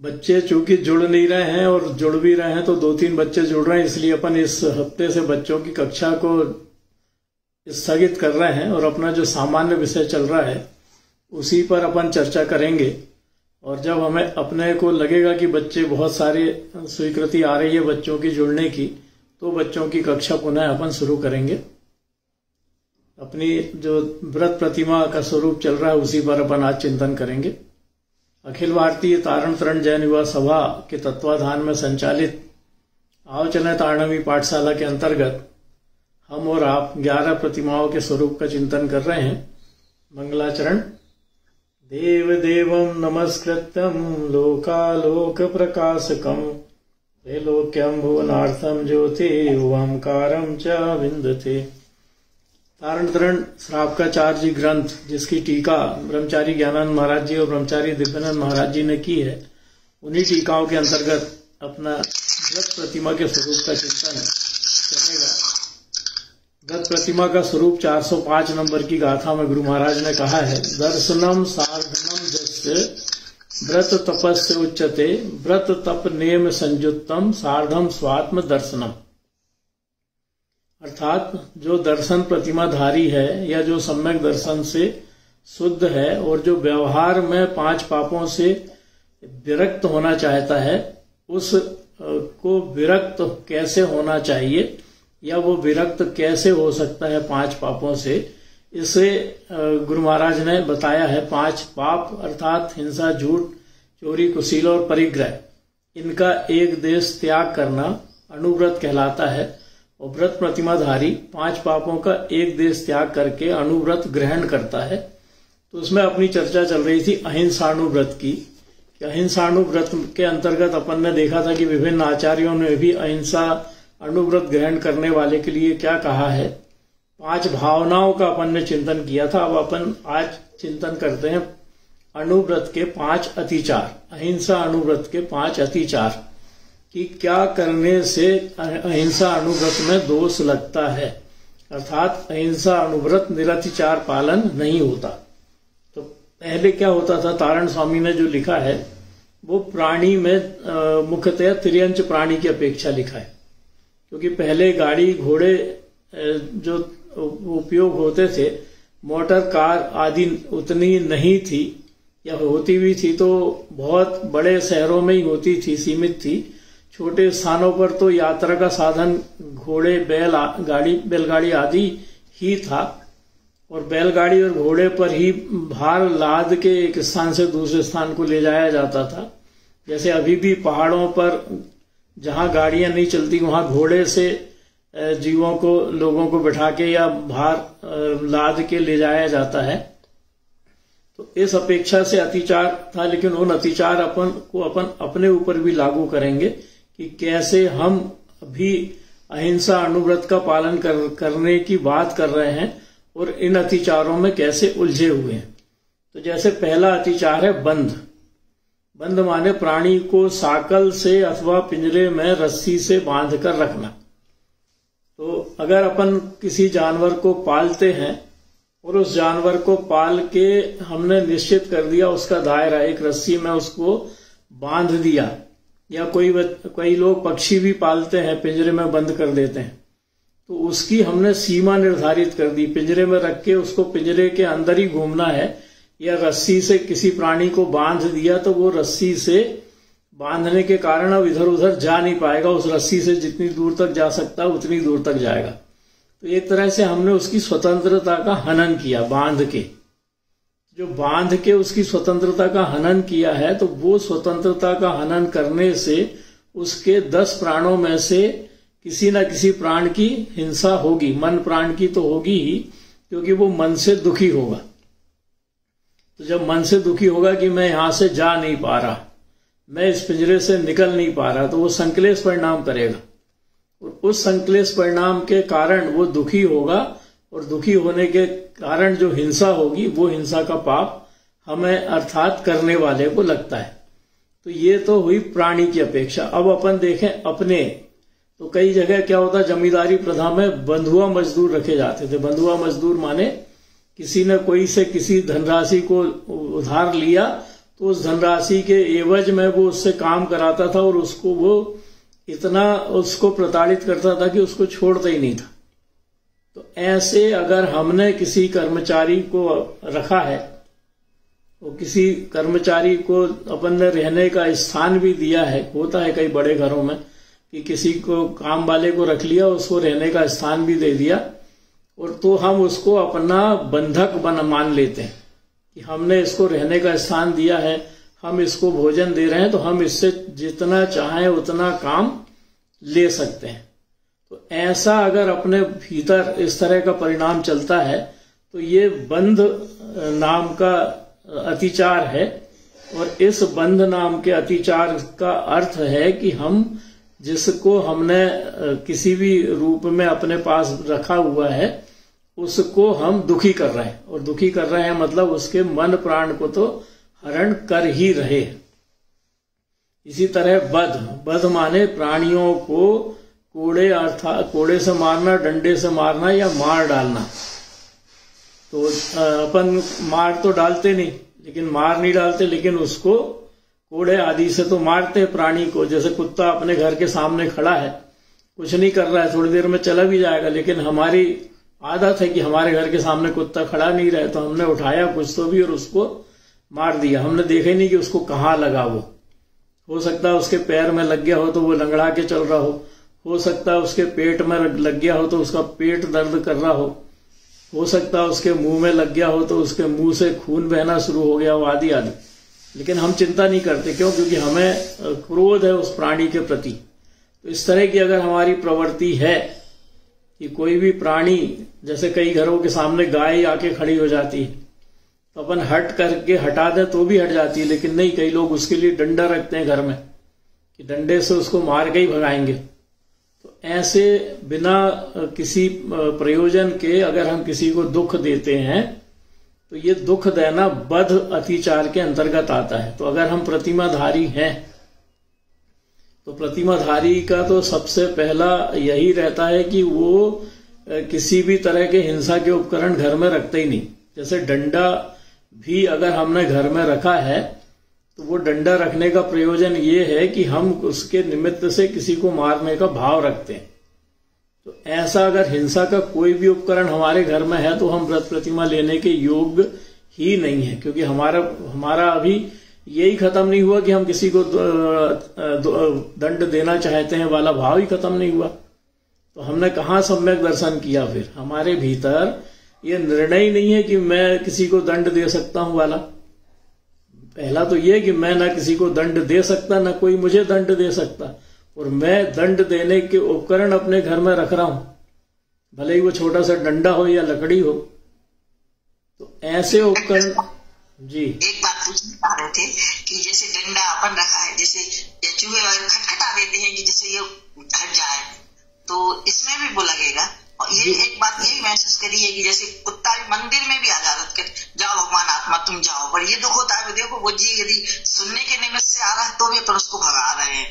बच्चे चूंकि जुड़ नहीं रहे हैं और जुड़ भी रहे हैं तो 2-3 बच्चे जुड़ रहे हैं, इसलिए अपन इस हफ्ते से बच्चों की कक्षा को स्थगित कर रहे हैं और अपना जो सामान्य विषय चल रहा है उसी पर अपन चर्चा करेंगे। और जब हमें अपने को लगेगा कि बच्चे बहुत सारी स्वीकृति आ रही है बच्चों की जुड़ने की, तो बच्चों की कक्षा पुनः अपन शुरू करेंगे। अपनी जो व्रत प्रतिमा का स्वरूप चल रहा है उसी पर अपन आज चिंतन करेंगे। अखिल भारतीय तारण तरण जैन युवा सभा के तत्वाधान में संचालित आओ चले तारणवी पाठशाला के अंतर्गत हम और आप 11 प्रतिमाओं के स्वरूप का चिंतन कर रहे हैं। मंगलाचरण। देव देवं नमस्कृत्यं लोकालोक प्रकाशकं त्रैलोक्यं भुवनार्थं ज्योति ओंकारं च विन्दते। तारण तरण श्रावकाचार्य ग्रंथ जिसकी टीका ब्रह्मचारी ज्ञानानंद महाराज जी और ब्रह्मचारी दिव्यानंद महाराज जी ने की है, उन्हीं टीकाओं के अंतर्गत अपना व्रत प्रतिमा के स्वरूप का चिंतन चलेगा। व्रत प्रतिमा का स्वरूप 405 नंबर की गाथा में गुरु महाराज ने कहा है, दर्शनम सार्धनम जस्य व्रत तपस्य उच्यते व्रत तप नेम संयुक्तम सार्धम स्वात्म दर्शनम। अर्थात जो दर्शन प्रतिमाधारी है या जो सम्यक दर्शन से शुद्ध है और जो व्यवहार में 5 पापों से विरक्त होना चाहता है, उस को विरक्त कैसे होना चाहिए या वो विरक्त कैसे हो सकता है 5 पापों से, इसे गुरु महाराज ने बताया है। 5 पाप अर्थात हिंसा, झूठ, चोरी, कुशील और परिग्रह, इनका एक देश त्याग करना अनुव्रत कहलाता है। और व्रत प्रतिमाधारी 5 पापों का एक देश त्याग करके अनुव्रत ग्रहण करता है। तो उसमें अपनी चर्चा चल रही थी अहिंसाणुव्रत की। अहिंसाणुव्रत के अंतर्गत अपन ने देखा था कि विभिन्न आचार्यों ने भी अहिंसा अनुव्रत ग्रहण करने वाले के लिए क्या कहा है। 5 भावनाओं का अपन ने चिंतन किया था। अब अपन आज चिंतन करते हैं अनुव्रत के 5 अतिचार, अहिंसा अनुव्रत के 5 अतिचार कि क्या करने से अहिंसा अनुव्रत में दोष लगता है। अर्थात अहिंसा अनुव्रत निरतिचार पालन नहीं होता। तो पहले क्या होता था, तारण स्वामी ने जो लिखा है वो प्राणी में मुख्यतः त्रियंच प्राणी की अपेक्षा लिखा है, क्योंकि पहले गाड़ी घोड़े जो उपयोग होते थे, मोटर कार आदि उतनी नहीं थी या होती भी थी तो बहुत बड़े शहरों में ही होती थी, सीमित थी। छोटे स्थानों पर तो यात्रा का साधन घोड़े, बैलगाड़ी आदि ही था और बैलगाड़ी और घोड़े पर ही भार लाद के एक स्थान से दूसरे स्थान को ले जाया जाता था। जैसे अभी भी पहाड़ों पर जहां गाड़ियां नहीं चलती वहां घोड़े से जीवों को, लोगों को बिठा के या भार लाद के ले जाया जाता है। तो इस अपेक्षा से अतिचार था, लेकिन उन अतिचार अपन अपने ऊपर भी लागू करेंगे कि कैसे हम भी अहिंसा अनुव्रत का पालन करने की बात कर रहे हैं और इन अतिचारों में कैसे उलझे हुए हैं। तो जैसे पहला अतिचार है बंध। बंध माने प्राणी को साकल से अथवा पिंजरे में रस्सी से बांध कर रखना। तो अगर अपन किसी जानवर को पालते हैं और उस जानवर को पाल के हमने निश्चित कर दिया उसका दायरा, एक रस्सी में उसको बांध दिया, या कई लोग पक्षी भी पालते हैं, पिंजरे में बंद कर देते हैं, तो उसकी हमने सीमा निर्धारित कर दी। पिंजरे में रख के उसको पिंजरे के अंदर ही घूमना है, या रस्सी से किसी प्राणी को बांध दिया तो वो रस्सी से बांधने के कारण अब इधर उधर जा नहीं पाएगा, उस रस्सी से जितनी दूर तक जा सकता है उतनी दूर तक जाएगा। तो एक तरह से हमने उसकी स्वतंत्रता का हनन किया बांध के। जो बांध के उसकी स्वतंत्रता का हनन किया है, तो वो स्वतंत्रता का हनन करने से उसके 10 प्राणों में से किसी न किसी प्राण की हिंसा होगी। मन प्राण की तो होगी ही, क्योंकि वो मन से दुखी होगा। तो जब मन से दुखी होगा कि मैं यहां से जा नहीं पा रहा, मैं इस पिंजरे से निकल नहीं पा रहा, तो वो संक्लेश परिणाम करेगा और उस संक्लेश परिणाम के कारण वो दुखी होगा और दुखी होने के कारण जो हिंसा होगी वो हिंसा का पाप हमें अर्थात करने वाले को लगता है। तो ये तो हुई प्राणी की अपेक्षा। अब अपन देखें अपने, तो कई जगह क्या होता, जमींदारी प्रथा में बंधुआ मजदूर रखे जाते थे। बंधुआ मजदूर माने किसी ने कोई से किसी धनराशि को उधार लिया तो उस धनराशि के एवज में वो उससे काम कराता था और उसको वो इतना उसको प्रताड़ित करता था कि उसको छोड़ता ही नहीं था। तो ऐसे अगर हमने किसी कर्मचारी को रखा है, तो किसी कर्मचारी को अपन ने रहने का स्थान भी दिया है, होता है कई बड़े घरों में कि किसी को काम वाले को रख लिया, उसको रहने का स्थान भी दे दिया, और तो हम उसको अपना बंधक मान लेते हैं कि हमने इसको रहने का स्थान दिया है, हम इसको भोजन दे रहे हैं, तो हम इससे जितना चाहें उतना काम ले सकते हैं। तो ऐसा अगर अपने भीतर इस तरह का परिणाम चलता है तो ये बंध नाम का अतिचार है। और इस बंध नाम के अतिचार का अर्थ है कि हम जिसको हमने किसी भी रूप में अपने पास रखा हुआ है उसको हम दुखी कर रहे हैं, और दुखी कर रहे हैं मतलब उसके मन प्राण को तो हरण कर ही रहे। इसी तरह बध माने प्राणियों को कोड़े अर्थात कोड़े से मारना, डंडे से मारना या मार डालना। तो अपन मार तो डालते नहीं, लेकिन मार नहीं डालते, लेकिन उसको कोड़े आदि से तो मारते प्राणी को। जैसे कुत्ता अपने घर के सामने खड़ा है, कुछ नहीं कर रहा है, थोड़ी देर में चला भी जाएगा, लेकिन हमारी आदत है कि हमारे घर के सामने कुत्ता खड़ा नहीं रहे तो हमने उठाया कुछ तो भी और उसको मार दिया। हमने देखा ही नहीं कि उसको कहाँ लगा। वो हो सकता है उसके पैर में लग गया हो तो वो लंगड़ा के चल रहा हो सकता है उसके पेट में लग गया हो तो उसका पेट दर्द कर रहा हो सकता है उसके मुंह में लग गया हो तो उसके मुंह से खून बहना शुरू हो गया हो, आदि आदि। लेकिन हम चिंता नहीं करते, क्यों? क्योंकि हमें क्रोध है उस प्राणी के प्रति। तो इस तरह की अगर हमारी प्रवृत्ति है कि कोई भी प्राणी, जैसे कई घरों के सामने गाय आके खड़ी हो जाती है तो अपन हट करके हटा दे तो भी हट जाती है, लेकिन नहीं, कई लोग उसके लिए डंडा रखते हैं घर में कि डंडे से उसको मार के ही भगाएंगे। तो ऐसे बिना किसी प्रयोजन के अगर हम किसी को दुख देते हैं तो ये दुख देना बध अतिचार के अंतर्गत आता है। तो अगर हम प्रतिमाधारी हैं तो प्रतिमाधारी का तो सबसे पहला यही रहता है कि वो किसी भी तरह के हिंसा के उपकरण घर में रखते ही नहीं। जैसे डंडा भी अगर हमने घर में रखा है तो वो डंडा रखने का प्रयोजन ये है कि हम उसके निमित्त से किसी को मारने का भाव रखते हैं। तो ऐसा अगर हिंसा का कोई भी उपकरण हमारे घर में है तो हम व्रत प्रतिमा लेने के योग्य ही नहीं है, क्योंकि हमारा अभी यही खत्म नहीं हुआ कि हम किसी को दंड देना चाहते हैं वाला भाव ही खत्म नहीं हुआ। तो हमने कहाँ सम्यक दर्शन किया? फिर हमारे भीतर ये निर्णय ही नहीं है कि मैं किसी को दंड दे सकता हूं वाला। पहला तो ये कि मैं ना किसी को दंड दे सकता, ना कोई मुझे दंड दे सकता, और मैं दंड देने के उपकरण अपने घर में रख रहा हूं, भले ही वो छोटा सा डंडा हो या लकड़ी हो। तो ऐसे उपकरण जी। एक बात पूछना चाह रहे थे कि जैसे डंडा अपन रखा है, जैसे चूहे खटखटा देते हैं कि जैसे ये हट जाए, तो इसमें भी वो लगेगा। और ये एक बात यही महसूस करी है कि जैसे कुत्ता भी मंदिर में भी आजाद कर जाओ भगवान आत्मा तुम जाओ, पर ये दुख होता है देखो वो जी यदि सुनने के निमित्त से आ रहा है तो भी अपन उसको भगा रहे हैं,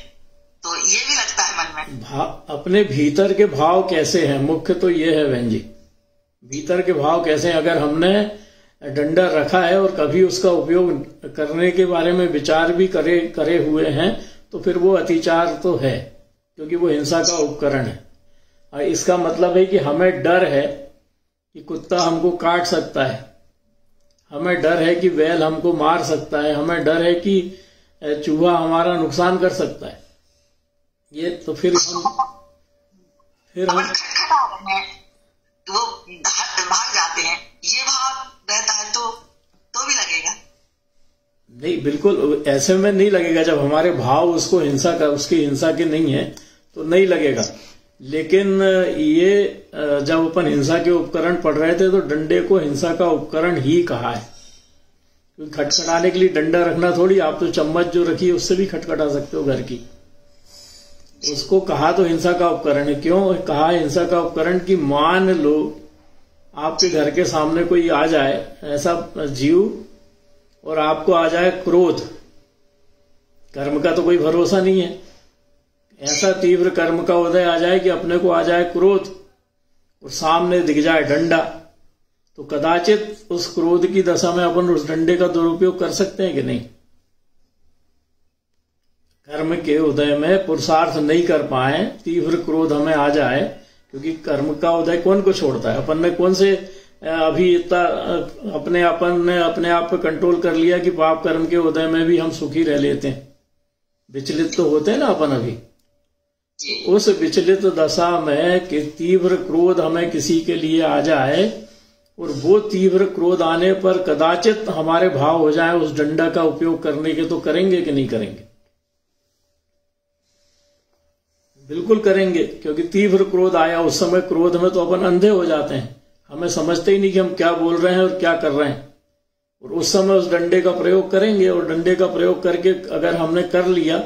तो ये भी लगता है मन में। अपने भीतर के भाव कैसे हैं, मुख्य तो ये है बहन जी, भीतर के भाव कैसे हैं। अगर हमने डंडा रखा है और कभी उसका उपयोग करने के बारे में विचार भी करे हुए हैं तो फिर वो अतिचार तो है, क्योंकि वो हिंसा का उपकरण है। इसका मतलब है कि हमें डर है कि कुत्ता हमको काट सकता है, हमें डर है कि बैल हमको मार सकता है, हमें डर है कि चूहा हमारा नुकसान कर सकता है। ये तो फिर हम तो भाग जाते हैं, ये भाव रहता है तो भी लगेगा नहीं, बिल्कुल ऐसे में नहीं लगेगा। जब हमारे भाव उसको उसकी हिंसा के नहीं है तो नहीं लगेगा। लेकिन ये जब अपन हिंसा के उपकरण पढ़ रहे थे तो डंडे को हिंसा का उपकरण ही कहा है, क्योंकि खटखटाने के लिए डंडा रखना थोड़ी, आप तो चम्मच जो रखी है उससे भी खटखटा सकते हो घर की। उसको कहा तो हिंसा का उपकरण है। क्यों कहा हिंसा का उपकरण? कि मान लो आपके घर के सामने कोई आ जाए ऐसा जीव और आपको आ जाए क्रोध, कर्म का तो कोई भरोसा नहीं है, ऐसा तीव्र कर्म का उदय आ जाए कि अपने को आ जाए क्रोध और सामने दिख जाए डंडा, तो कदाचित उस क्रोध की दशा में अपन उस डंडे का दुरुपयोग कर सकते हैं कि नहीं? कर्म के उदय में पुरुषार्थ नहीं कर पाए, तीव्र क्रोध हमें आ जाए, क्योंकि कर्म का उदय कौन को छोड़ता है? अपन ने कौन से अभी इतना अपने आप पे कंट्रोल कर लिया कि पाप कर्म के उदय में भी हम सुखी रह लेते हैं? विचलित तो होते हैं ना अपन अभी। उस विचलित दशा में कि तीव्र क्रोध हमें किसी के लिए आ जाए और वो तीव्र क्रोध आने पर कदाचित हमारे भाव हो जाए उस डंडा का उपयोग करने के, तो करेंगे कि नहीं करेंगे? बिल्कुल करेंगे, क्योंकि तीव्र क्रोध आया, उस समय क्रोध में तो अपन अंधे हो जाते हैं, हमें समझते ही नहीं कि हम क्या बोल रहे हैं और क्या कर रहे हैं, और उस समय उस डंडे का प्रयोग करेंगे। और डंडे का प्रयोग करके अगर हमने कर लिया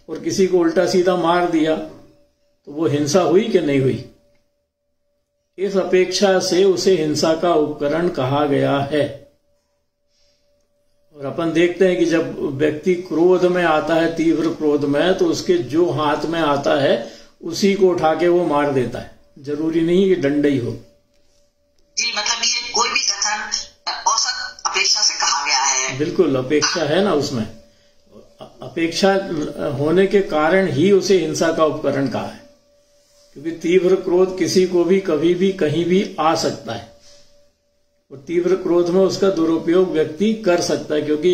और किसी को उल्टा सीधा मार दिया तो वो हिंसा हुई कि नहीं हुई? इस अपेक्षा से उसे हिंसा का उपकरण कहा गया है। और अपन देखते हैं कि जब व्यक्ति क्रोध में आता है, तीव्र क्रोध में, तो उसके जो हाथ में आता है उसी को उठा के वो मार देता है। जरूरी नहीं कि डंडा ही हो। जी, मतलब ये कोई भी कथन औसत अपेक्षा से कहा गया है। बिल्कुल अपेक्षा है ना, उसमें अपेक्षा होने के कारण ही उसे हिंसा का उपकरण कहा है, क्योंकि तीव्र क्रोध किसी को भी कभी भी कहीं भी आ सकता है और तीव्र क्रोध में उसका दुरुपयोग व्यक्ति कर सकता है। क्योंकि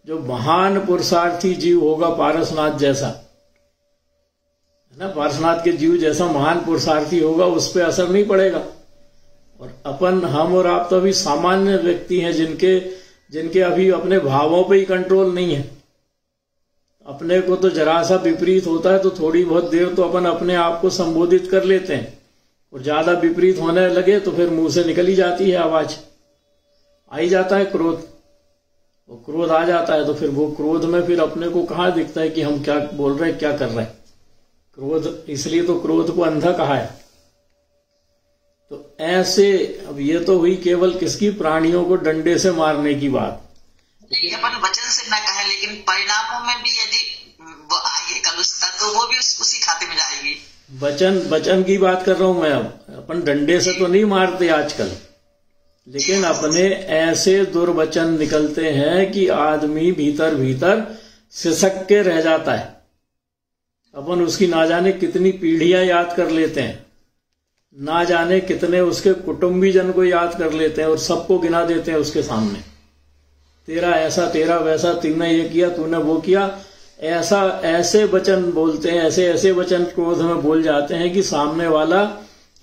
जो महान पुरुषार्थी जीव होगा पारसनाथ जैसा, है ना, पारसनाथ के जीव जैसा महान पुरुषार्थी होगा, उस पर असर नहीं पड़ेगा। और अपन, हम और आप तो अभी सामान्य व्यक्ति हैं जिनके अभी अपने भावों पे ही कंट्रोल नहीं है। अपने को तो जरा सा विपरीत होता है तो थोड़ी बहुत देर तो अपन अपने आप को संबोधित कर लेते हैं, और ज्यादा विपरीत होने लगे तो फिर मुंह से निकल ही जाती है आवाज, आ ही जाता है क्रोध। वो क्रोध आ जाता है तो फिर वो क्रोध में फिर अपने को कहाँ दिखता है कि हम क्या बोल रहे हैं, क्या कर रहे हैं। क्रोध, इसलिए तो क्रोध को अंधा कहा है। तो ऐसे, अब ये तो हुई केवल किसकी, प्राणियों को डंडे से मारने की बात। अपन वचन से न कहे, लेकिन परिणामों में भी यदि वो आए कलुषता तो वो भी उसी खाते में जाएगी। वचन की बात कर रहा हूं मैं। अब अपन डंडे से तो नहीं मारते आजकल, लेकिन अपने ऐसे दुर्वचन निकलते हैं कि आदमी भीतर भीतर सिसक के रह जाता है। अपन उसकी ना जाने कितनी पीढ़ियां याद कर लेते हैं, ना जाने कितने उसके कुटुंबीजन को याद कर लेते हैं और सबको गिना देते हैं उसके सामने। तेरा ऐसा, तेरा वैसा, तूने ये किया, तूने वो किया, ऐसे वचन बोलते हैं, ऐसे वचन क्रोध में बोल जाते हैं कि सामने वाला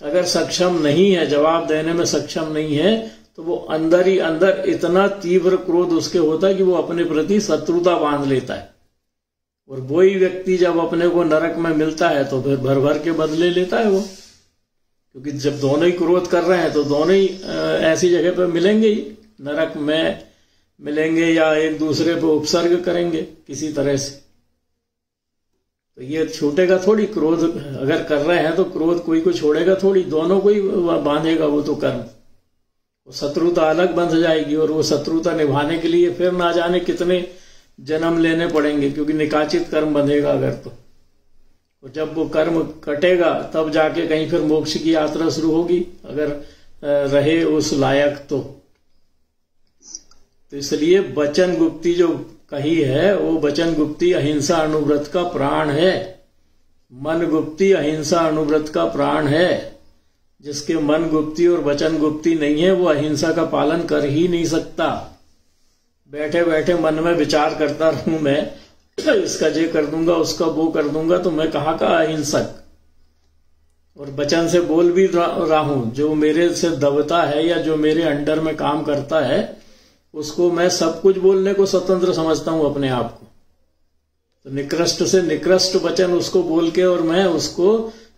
अगर सक्षम नहीं है, जवाब देने में सक्षम नहीं है, तो वो अंदर ही अंदर इतना तीव्र क्रोध उसके होता है कि वो अपने प्रति शत्रुता बांध लेता है। और वही व्यक्ति जब अपने को नरक में मिलता है तो फिर भर भर के बदले लेता है वो, क्योंकि जब दोनों ही क्रोध कर रहे हैं तो दोनों ही ऐसी जगह पर मिलेंगे ही, नरक में मिलेंगे या एक दूसरे पे उपसर्ग करेंगे किसी तरह से। तो ये छूटेगा थोड़ी, क्रोध अगर कर रहे हैं तो क्रोध कोई को छोड़ेगा थोड़ी, दोनों को ही बांधेगा वो तो कर्म। वो शत्रुता अलग बंध जाएगी, और वो शत्रुता निभाने के लिए फिर ना जाने कितने जन्म लेने पड़ेंगे, क्योंकि निकाचित कर्म बंधेगा अगर तो। और जब वो कर्म कटेगा तब जाके कहीं फिर मोक्ष की यात्रा शुरू होगी, अगर रहे उस लायक तो इसलिए वचन गुप्ती जो कही है वो वचन गुप्ती अहिंसा अणुव्रत का प्राण है। मन गुप्ती अहिंसा अणुव्रत का प्राण है। जिसके मन गुप्ती और वचन गुप्ती नहीं है वो अहिंसा का पालन कर ही नहीं सकता। बैठे बैठे मन में विचार करता रहूं मैं, इसका ये कर दूंगा, उसका वो कर दूंगा, तो मैं कहाँ का अहिंसक। और वचन से बोल भी रहा हूं, जो मेरे से दबता है या जो मेरे अंडर में काम करता है उसको मैं सब कुछ बोलने को स्वतंत्र समझता हूं अपने आप को। तो निकृष्ट से निकृष्ट वचन उसको बोल के और मैं उसको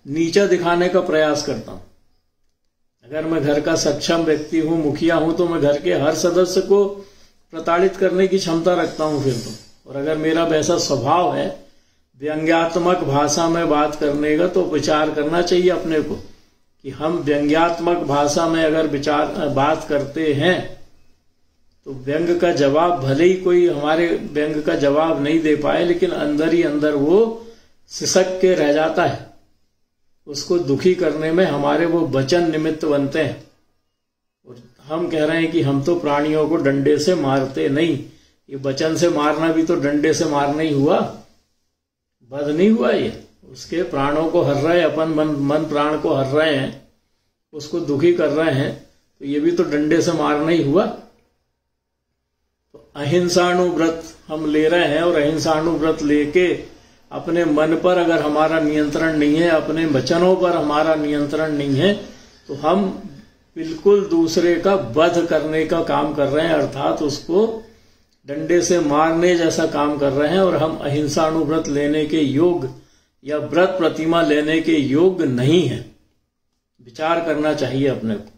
नीचा दिखाने का प्रयास करता हूं। अगर मैं घर का सक्षम व्यक्ति हूं, मुखिया हूं, तो मैं घर के हर सदस्य को प्रताड़ित करने की क्षमता रखता हूं फिर तो। और अगर मेरा वैसा स्वभाव है व्यंग्यात्मक भाषा में बात करने का, तो विचार करना चाहिए अपने को कि हम व्यंग्यात्मक भाषा में अगर बात करते हैं तो व्यंग का जवाब, भले ही कोई हमारे व्यंग का जवाब नहीं दे पाए, लेकिन अंदर ही अंदर वो सिसक के रह जाता है। उसको दुखी करने में हमारे वो वचन निमित्त बनते हैं। और हम कह रहे हैं कि हम तो प्राणियों को डंडे से मारते नहीं। ये वचन से मारना भी तो डंडे से मारना ही हुआ। वध नहीं हुआ ये, उसके प्राणों को हर रहे, अपन मन प्राण को हर रहे हैं, उसको दुखी कर रहे हैं, तो ये भी तो डंडे से मारना ही हुआ। तो अहिंसाणुव्रत हम ले रहे हैं, और अहिंसाणुव्रत लेके अपने मन पर अगर हमारा नियंत्रण नहीं है, अपने वचनों पर हमारा नियंत्रण नहीं है, तो हम बिल्कुल दूसरे का वध करने का काम कर रहे हैं, अर्थात उसको डंडे से मारने जैसा काम कर रहे हैं, और हम अहिंसाणुव्रत लेने के योग या व्रत प्रतिमा लेने के योग नहीं है। विचार करना चाहिए अपने को।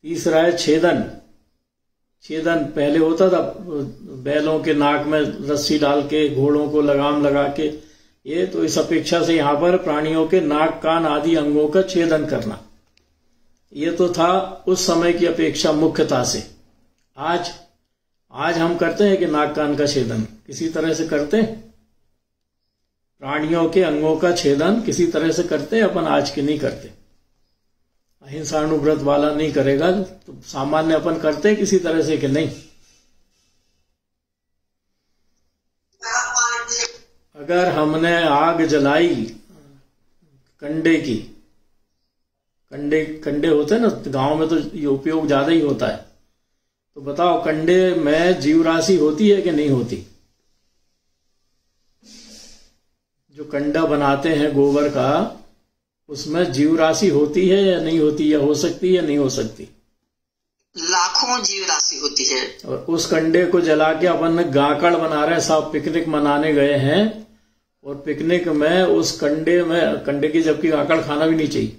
तीसरा है छेदन। छेदन पहले होता था, बैलों के नाक में रस्सी डाल के, घोड़ों को लगाम लगा के, ये तो इस अपेक्षा से यहां पर प्राणियों के नाक कान आदि अंगों का छेदन करना, ये तो था उस समय की अपेक्षा मुख्यता से। आज हम करते हैं कि नाक कान का छेदन किसी तरह से करते हैं, प्राणियों के अंगों का छेदन किसी तरह से करते हैं अपन, आज के नहीं करते। अहिंसाणुव्रत वाला नहीं करेगा, तो सामान्य अपन करते हैं किसी तरह से कि नहीं। अगर हमने आग जलाई कंडे की, कंडे होते हैं ना गांव में, तो ये उपयोग ज्यादा ही होता है, तो बताओ कंडे में जीव राशि होती है कि नहीं होती? जो कंडा बनाते हैं गोबर का, उसमें जीव राशि होती है या नहीं होती, या हो सकती है या नहीं हो सकती? लाखों जीव राशि होती है। और उस कंडे को जला के अपन गाकड़ बना रहे हैं, सब पिकनिक मनाने गए हैं, और पिकनिक में उस कंडे की जबकि गाकड़ खाना भी नहीं चाहिए,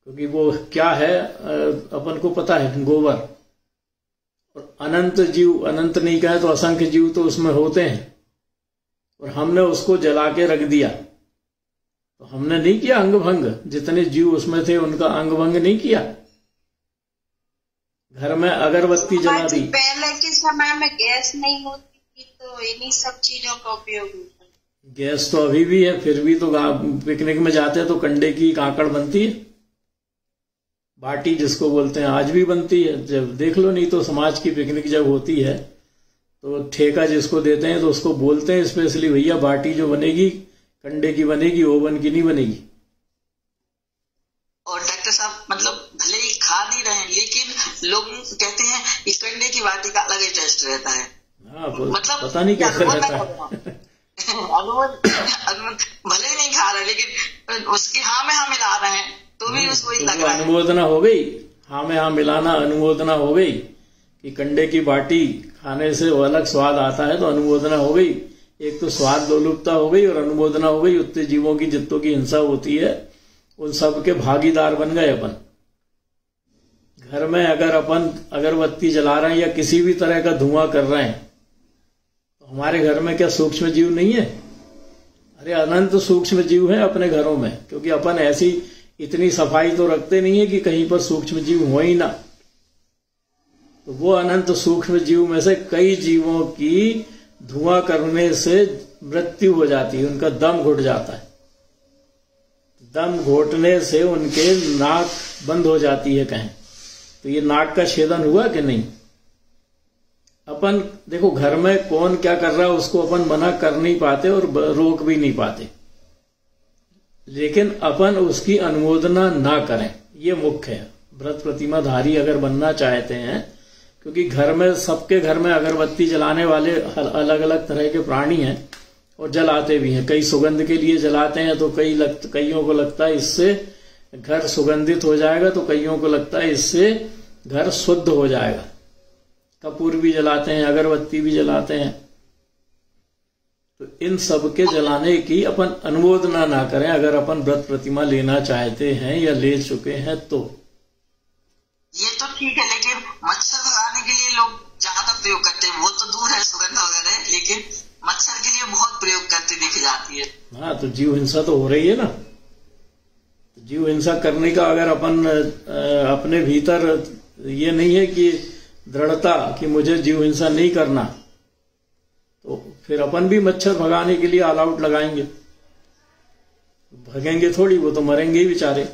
क्योंकि वो क्या है अपन को पता है, गोबर। और अनंत जीव, अनंत नहीं कहे तो असंख्य जीव तो उसमें होते हैं, और हमने उसको जला के रख दिया, तो हमने नहीं किया अंग भंग, जितने जीव उसमें थे उनका अंग भंग नहीं किया। घर में अगरबत्ती जला दी। पहले के समय में गैस नहीं होती थी, तो इन्हीं सब चीजों का उपयोग होता है। गैस तो अभी भी है, फिर भी तो पिकनिक में जाते हैं तो कंडे की काकड़ बनती है, बाटी जिसको बोलते हैं, आज भी बनती है। जब देख लो, नहीं तो समाज की पिकनिक जब होती है तो ठेका जिसको देते हैं तो उसको बोलते हैं स्पेशली, भैया बाटी जो बनेगी कंडे की बनेगी, ओवन की नहीं बनेगी। और डॉक्टर साहब मतलब भले ही खा नहीं रहे हैं, लेकिन लोग कहते हैं कि कंडे की बाटी का अलग ही टेस्ट रहता है। हाँ, मतलब पता नहीं कैसे रहता है। भले ही नहीं खा रहे, लेकिन उसकी हाँ में हाँ मिला रहे हैं, तो भी उसको ही लग रहा है। अनुमोदना हो गई, हाँ में हाँ मिलाना अनुमोदना हो गई कि कंडे की बाटी खाने से वो अलग स्वाद आता है, तो अनुमोदना हो गई। एक तो स्वाद लोलुपता हो गई और अनुमोदना हो गई। उतने जीवों की जितों की हिंसा होती है उन सब के भागीदार बन गए अपन। घर में अगर अपन अगरबत्ती जला रहे हैं या किसी भी तरह का धुआं कर रहे हैं, तो हमारे घर में क्या सूक्ष्म जीव नहीं है? अरे अनंत सूक्ष्म जीव है अपने घरों में, क्योंकि अपन ऐसी इतनी सफाई तो रखते नहीं है कि कहीं पर सूक्ष्म जीव हो ही ना। तो वो अनंत सूक्ष्म जीव में से कई जीवों की धुआं करने से मृत्यु हो जाती है, उनका दम घुट जाता है। दम घोटने से उनके नाक बंद हो जाती है कहीं, तो ये नाक का छेदन हुआ कि नहीं? अपन देखो घर में कौन क्या कर रहा है उसको अपन मना कर नहीं पाते और रोक भी नहीं पाते, लेकिन अपन उसकी अनुमोदना ना करें, ये मुख्य है। व्रत प्रतिमा धारी अगर बनना चाहते हैं, क्योंकि घर में सबके घर में अगरबत्ती जलाने वाले अलग अलग तरह के प्राणी हैं और जलाते भी हैं। कई सुगंध के लिए जलाते हैं, तो कईयों को लगता है इससे घर सुगंधित हो जाएगा, तो कईयों को लगता है इससे घर शुद्ध हो जाएगा। कपूर भी जलाते हैं, अगरबत्ती भी जलाते हैं, तो इन सब के जलाने की अपन अनुमोदना ना करें अगर अपन व्रत प्रतिमा लेना चाहते हैं या ले चुके हैं तो। ये तो ठीक है, लेकिन मच्छर भगाने के लिए लोग ज्यादा प्रयोग करते हैं, वो तो दूर है सुगंध वगैरह, लेकिन मच्छर के लिए बहुत प्रयोग करते दिख जाती है। हाँ, तो जीव हिंसा तो हो रही है ना। जीव हिंसा करने का अगर अपन अपने भीतर ये नहीं है कि दृढ़ता कि मुझे जीव हिंसा नहीं करना, तो फिर अपन भी मच्छर भगाने के लिए ऑल आउट लगाएंगे। भगेंगे थोड़ी, वो तो मरेंगे ही बेचारे।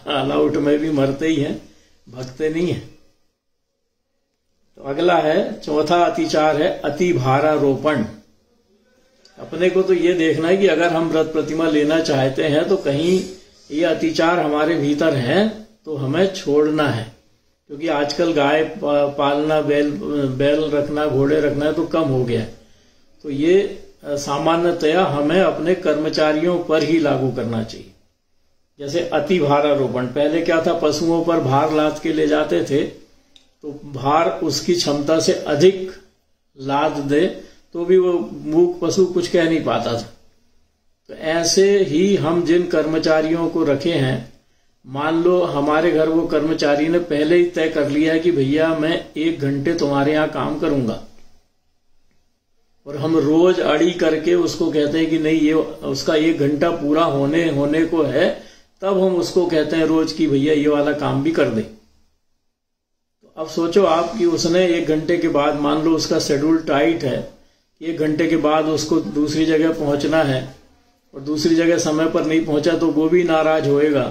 ऑल आउट में भी मरते ही हैं, भगते नहीं है। तो अगला है, चौथा अतिचार है अति भारारोपण। अपने को तो ये देखना है कि अगर हम व्रत प्रतिमा लेना चाहते हैं तो कहीं ये अतिचार हमारे भीतर है तो हमें छोड़ना है, क्योंकि आजकल गाय पालना, बैल रखना, घोड़े रखना है तो कम हो गया है। तो ये सामान्यतया हमें अपने कर्मचारियों पर ही लागू करना चाहिए। जैसे अति भारारोपण, पहले क्या था, पशुओं पर भार लाद के ले जाते थे तो भार उसकी क्षमता से अधिक लाद दे तो भी वो मूक पशु कुछ कह नहीं पाता था। तो ऐसे ही हम जिन कर्मचारियों को रखे हैं, मान लो हमारे घर वो कर्मचारी ने पहले ही तय कर लिया है कि भैया मैं 1 घंटे तुम्हारे यहाँ काम करूंगा, और हम रोज अड़ी करके उसको कहते हैं कि नहीं ये उसका 1 घंटा पूरा होने को है, तब हम उसको कहते हैं रोज की भैया ये वाला काम भी कर दे। तो अब सोचो आप कि उसने 1 घंटे के बाद, मान लो उसका शेड्यूल टाइट है, 1 घंटे के बाद उसको दूसरी जगह पहुंचना है और दूसरी जगह समय पर नहीं पहुंचा तो वो भी नाराज होएगा,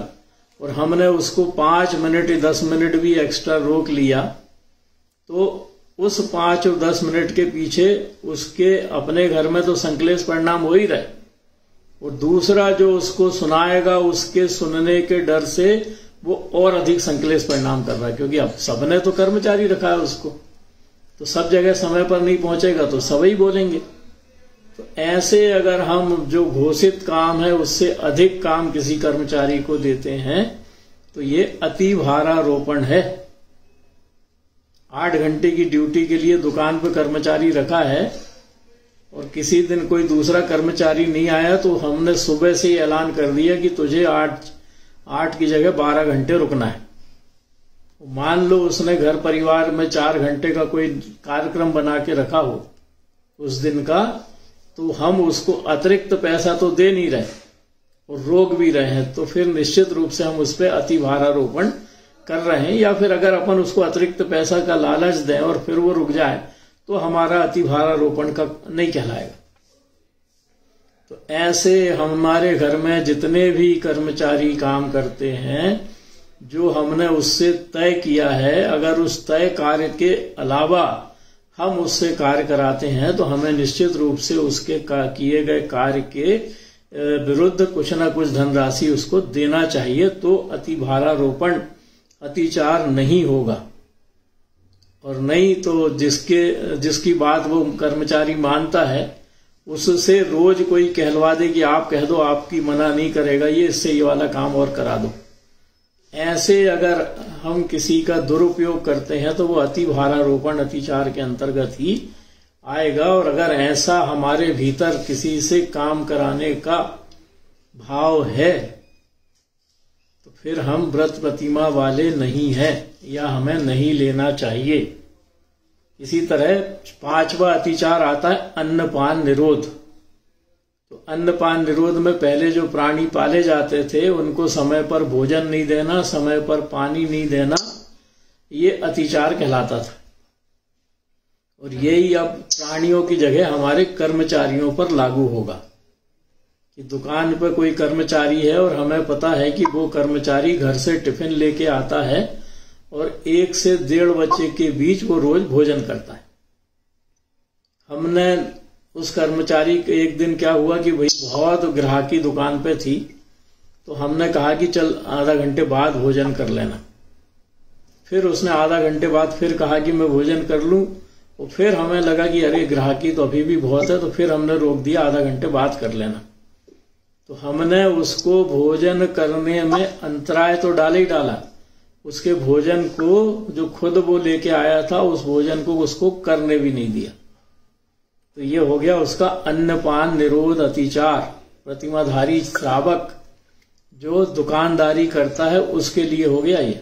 और हमने उसको 5 मिनट या 10 मिनट भी एक्स्ट्रा रोक लिया तो उस 5 और 10 मिनट के पीछे उसके अपने घर में तो संकलेश परिणाम हो ही रहे, और दूसरा जो उसको सुनाएगा उसके सुनने के डर से वो और अधिक संकलेश परिणाम कर रहा है, क्योंकि अब सबने तो कर्मचारी रखा है उसको, तो सब जगह समय पर नहीं पहुंचेगा तो सब ही बोलेंगे। तो ऐसे अगर हम जो घोषित काम है उससे अधिक काम किसी कर्मचारी को देते हैं तो ये अति भारारोपण है। 8 घंटे की ड्यूटी के लिए दुकान पर कर्मचारी रखा है और किसी दिन कोई दूसरा कर्मचारी नहीं आया तो हमने सुबह से ही ऐलान कर दिया कि तुझे 8 की जगह 12 घंटे रुकना है। मान लो उसने घर परिवार में 4 घंटे का कोई कार्यक्रम बना के रखा हो उस दिन का, तो हम उसको अतिरिक्त पैसा तो दे नहीं रहे और रोक भी रहे हैं, तो फिर निश्चित रूप से हम उस पर अति भारारोपण कर रहे हैं। या फिर अगर अपन उसको अतिरिक्त पैसा का लालच दें और फिर वो रुक जाए तो हमारा अति भारारोपण का नहीं कहलाएगा। तो ऐसे हमारे घर में जितने भी कर्मचारी काम करते हैं, जो हमने उससे तय किया है, अगर उस तय कार्य के अलावा हम उससे कार्य कराते हैं तो हमें निश्चित रूप से उसके किए गए कार्य के विरुद्ध कुछ ना कुछ धनराशि उसको देना चाहिए, तो अति भारारोपण, अतिचार नहीं होगा। और नहीं तो जिसकी बात वो कर्मचारी मानता है उससे रोज कोई कहलवा दे कि आप कह दो, आपकी मना नहीं करेगा, ये इससे ये वाला काम और करा दो। ऐसे अगर हम किसी का दुरुपयोग करते हैं तो वो अति भारारोपण, अतिचार के अंतर्गत ही आएगा। और अगर ऐसा हमारे भीतर किसी से काम कराने का भाव है तो फिर हम व्रत प्रतिमा वाले नहीं हैं या हमें नहीं लेना चाहिए। इसी तरह 5वां अतिचार आता है अन्नपान निरोध। तो अन्नपान निरोध में पहले जो प्राणी पाले जाते थे उनको समय पर भोजन नहीं देना, समय पर पानी नहीं देना, ये अतिचार कहलाता था। और यही अब प्राणियों की जगह हमारे कर्मचारियों पर लागू होगा कि दुकान पर कोई कर्मचारी है और हमें पता है कि वो कर्मचारी घर से टिफिन लेके आता है और 1 से 1.5 बजे के बीच वो रोज भोजन करता है। हमने उस कर्मचारी के एक दिन क्या हुआ कि भाई बहुत ग्राहकी दुकान पे थी, तो हमने कहा कि चल आधा घंटे बाद भोजन कर लेना। फिर उसने आधा घंटे बाद फिर कहा कि मैं भोजन कर लूं, और फिर हमें लगा कि अरे ग्राहकी तो अभी भी बहुत है, तो फिर हमने रोक दिया, आधा घंटे बाद कर लेना। तो हमने उसको भोजन करने में अंतराय तो डाल ही डाला, उसके भोजन को जो खुद वो लेके आया था उस भोजन को उसको करने भी नहीं दिया। तो ये हो गया उसका अन्नपान निरोध अतिचार। प्रतिमाधारी श्रावक जो दुकानदारी करता है उसके लिए हो गया ये।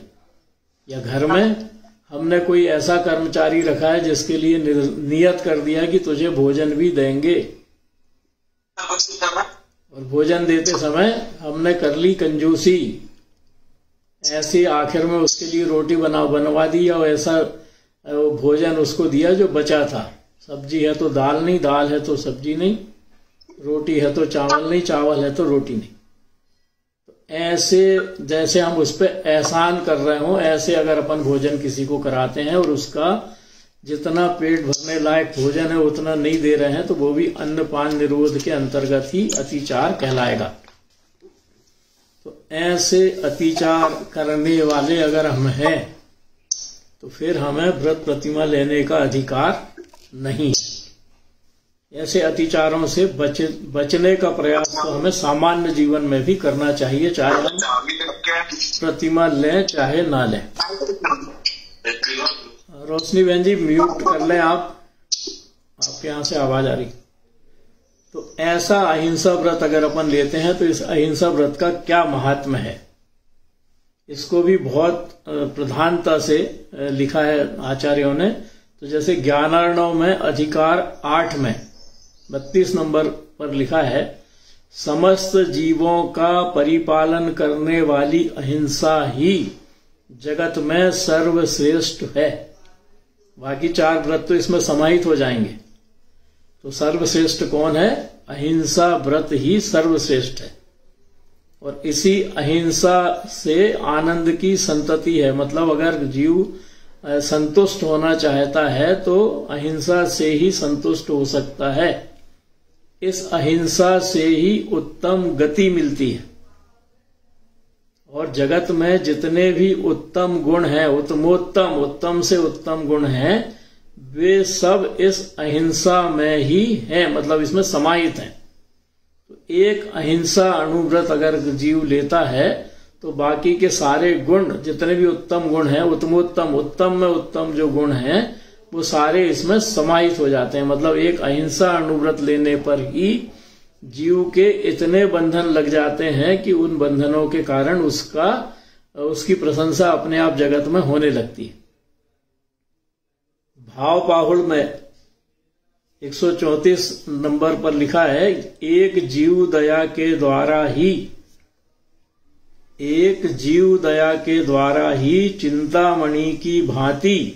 या घर में हमने कोई ऐसा कर्मचारी रखा है जिसके लिए नियत कर दिया कि तुझे भोजन भी देंगे, और भोजन देते समय हमने कर ली कंजूसी, ऐसे आखिर में उसके लिए रोटी बनवा दी और ऐसा भोजन उसको दिया जो बचा था। सब्जी है तो दाल नहीं, दाल है तो सब्जी नहीं, रोटी है तो चावल नहीं, चावल है तो रोटी नहीं। तो ऐसे जैसे हम उस पर एहसान कर रहे हों, ऐसे अगर अपन भोजन किसी को कराते हैं और उसका जितना पेट भरने लायक भोजन है उतना नहीं दे रहे हैं तो वो भी अन्नपान निरोध के अंतर्गत ही अतिचार कहलाएगा। तो ऐसे अतिचार करने वाले अगर हम हैं तो फिर हमें व्रत प्रतिमा लेने का अधिकार नहीं। ऐसे अतिचारों से बचने का प्रयास तो हमें सामान्य जीवन में भी करना चाहिए, चाहे हम प्रतिमा लें चाहे ना लें। रोशनी बहन जी म्यूट कर लें आप, आपके यहाँ से आवाज आ रही। तो ऐसा अहिंसा व्रत अगर अपन लेते हैं तो इस अहिंसा व्रत का क्या महात्म्य है, इसको भी बहुत प्रधानता से लिखा है आचार्यों ने। तो जैसे ज्ञानार्णव में अधिकार 8 में 32 नंबर पर लिखा है, समस्त जीवों का परिपालन करने वाली अहिंसा ही जगत में सर्वश्रेष्ठ है। बाकी 4 व्रत तो इसमें समाहित हो जाएंगे। तो सर्वश्रेष्ठ कौन है? अहिंसा व्रत ही सर्वश्रेष्ठ है। और इसी अहिंसा से आनंद की संतति है। मतलब अगर जीव संतुष्ट होना चाहता है तो अहिंसा से ही संतुष्ट हो सकता है। इस अहिंसा से ही उत्तम गति मिलती है। और जगत में जितने भी उत्तम गुण हैं, उत्तम से उत्तम गुण हैं, वे सब इस अहिंसा में ही हैं, मतलब इसमें समाहित हैं। तो एक अहिंसा अणुव्रत अगर जीव लेता है तो बाकी के सारे गुण, जितने भी उत्तम गुण हैं, उत्तम में उत्तम जो गुण हैं, वो सारे इसमें समाहित हो जाते हैं। मतलब एक अहिंसा अणुव्रत लेने पर ही जीव के इतने बंधन लग जाते हैं कि उन बंधनों के कारण उसकी प्रशंसा अपने आप जगत में होने लगती है। भाव पाहुड़ में 134 नंबर पर लिखा है, एक जीव दया के द्वारा ही चिंतामणि की भांति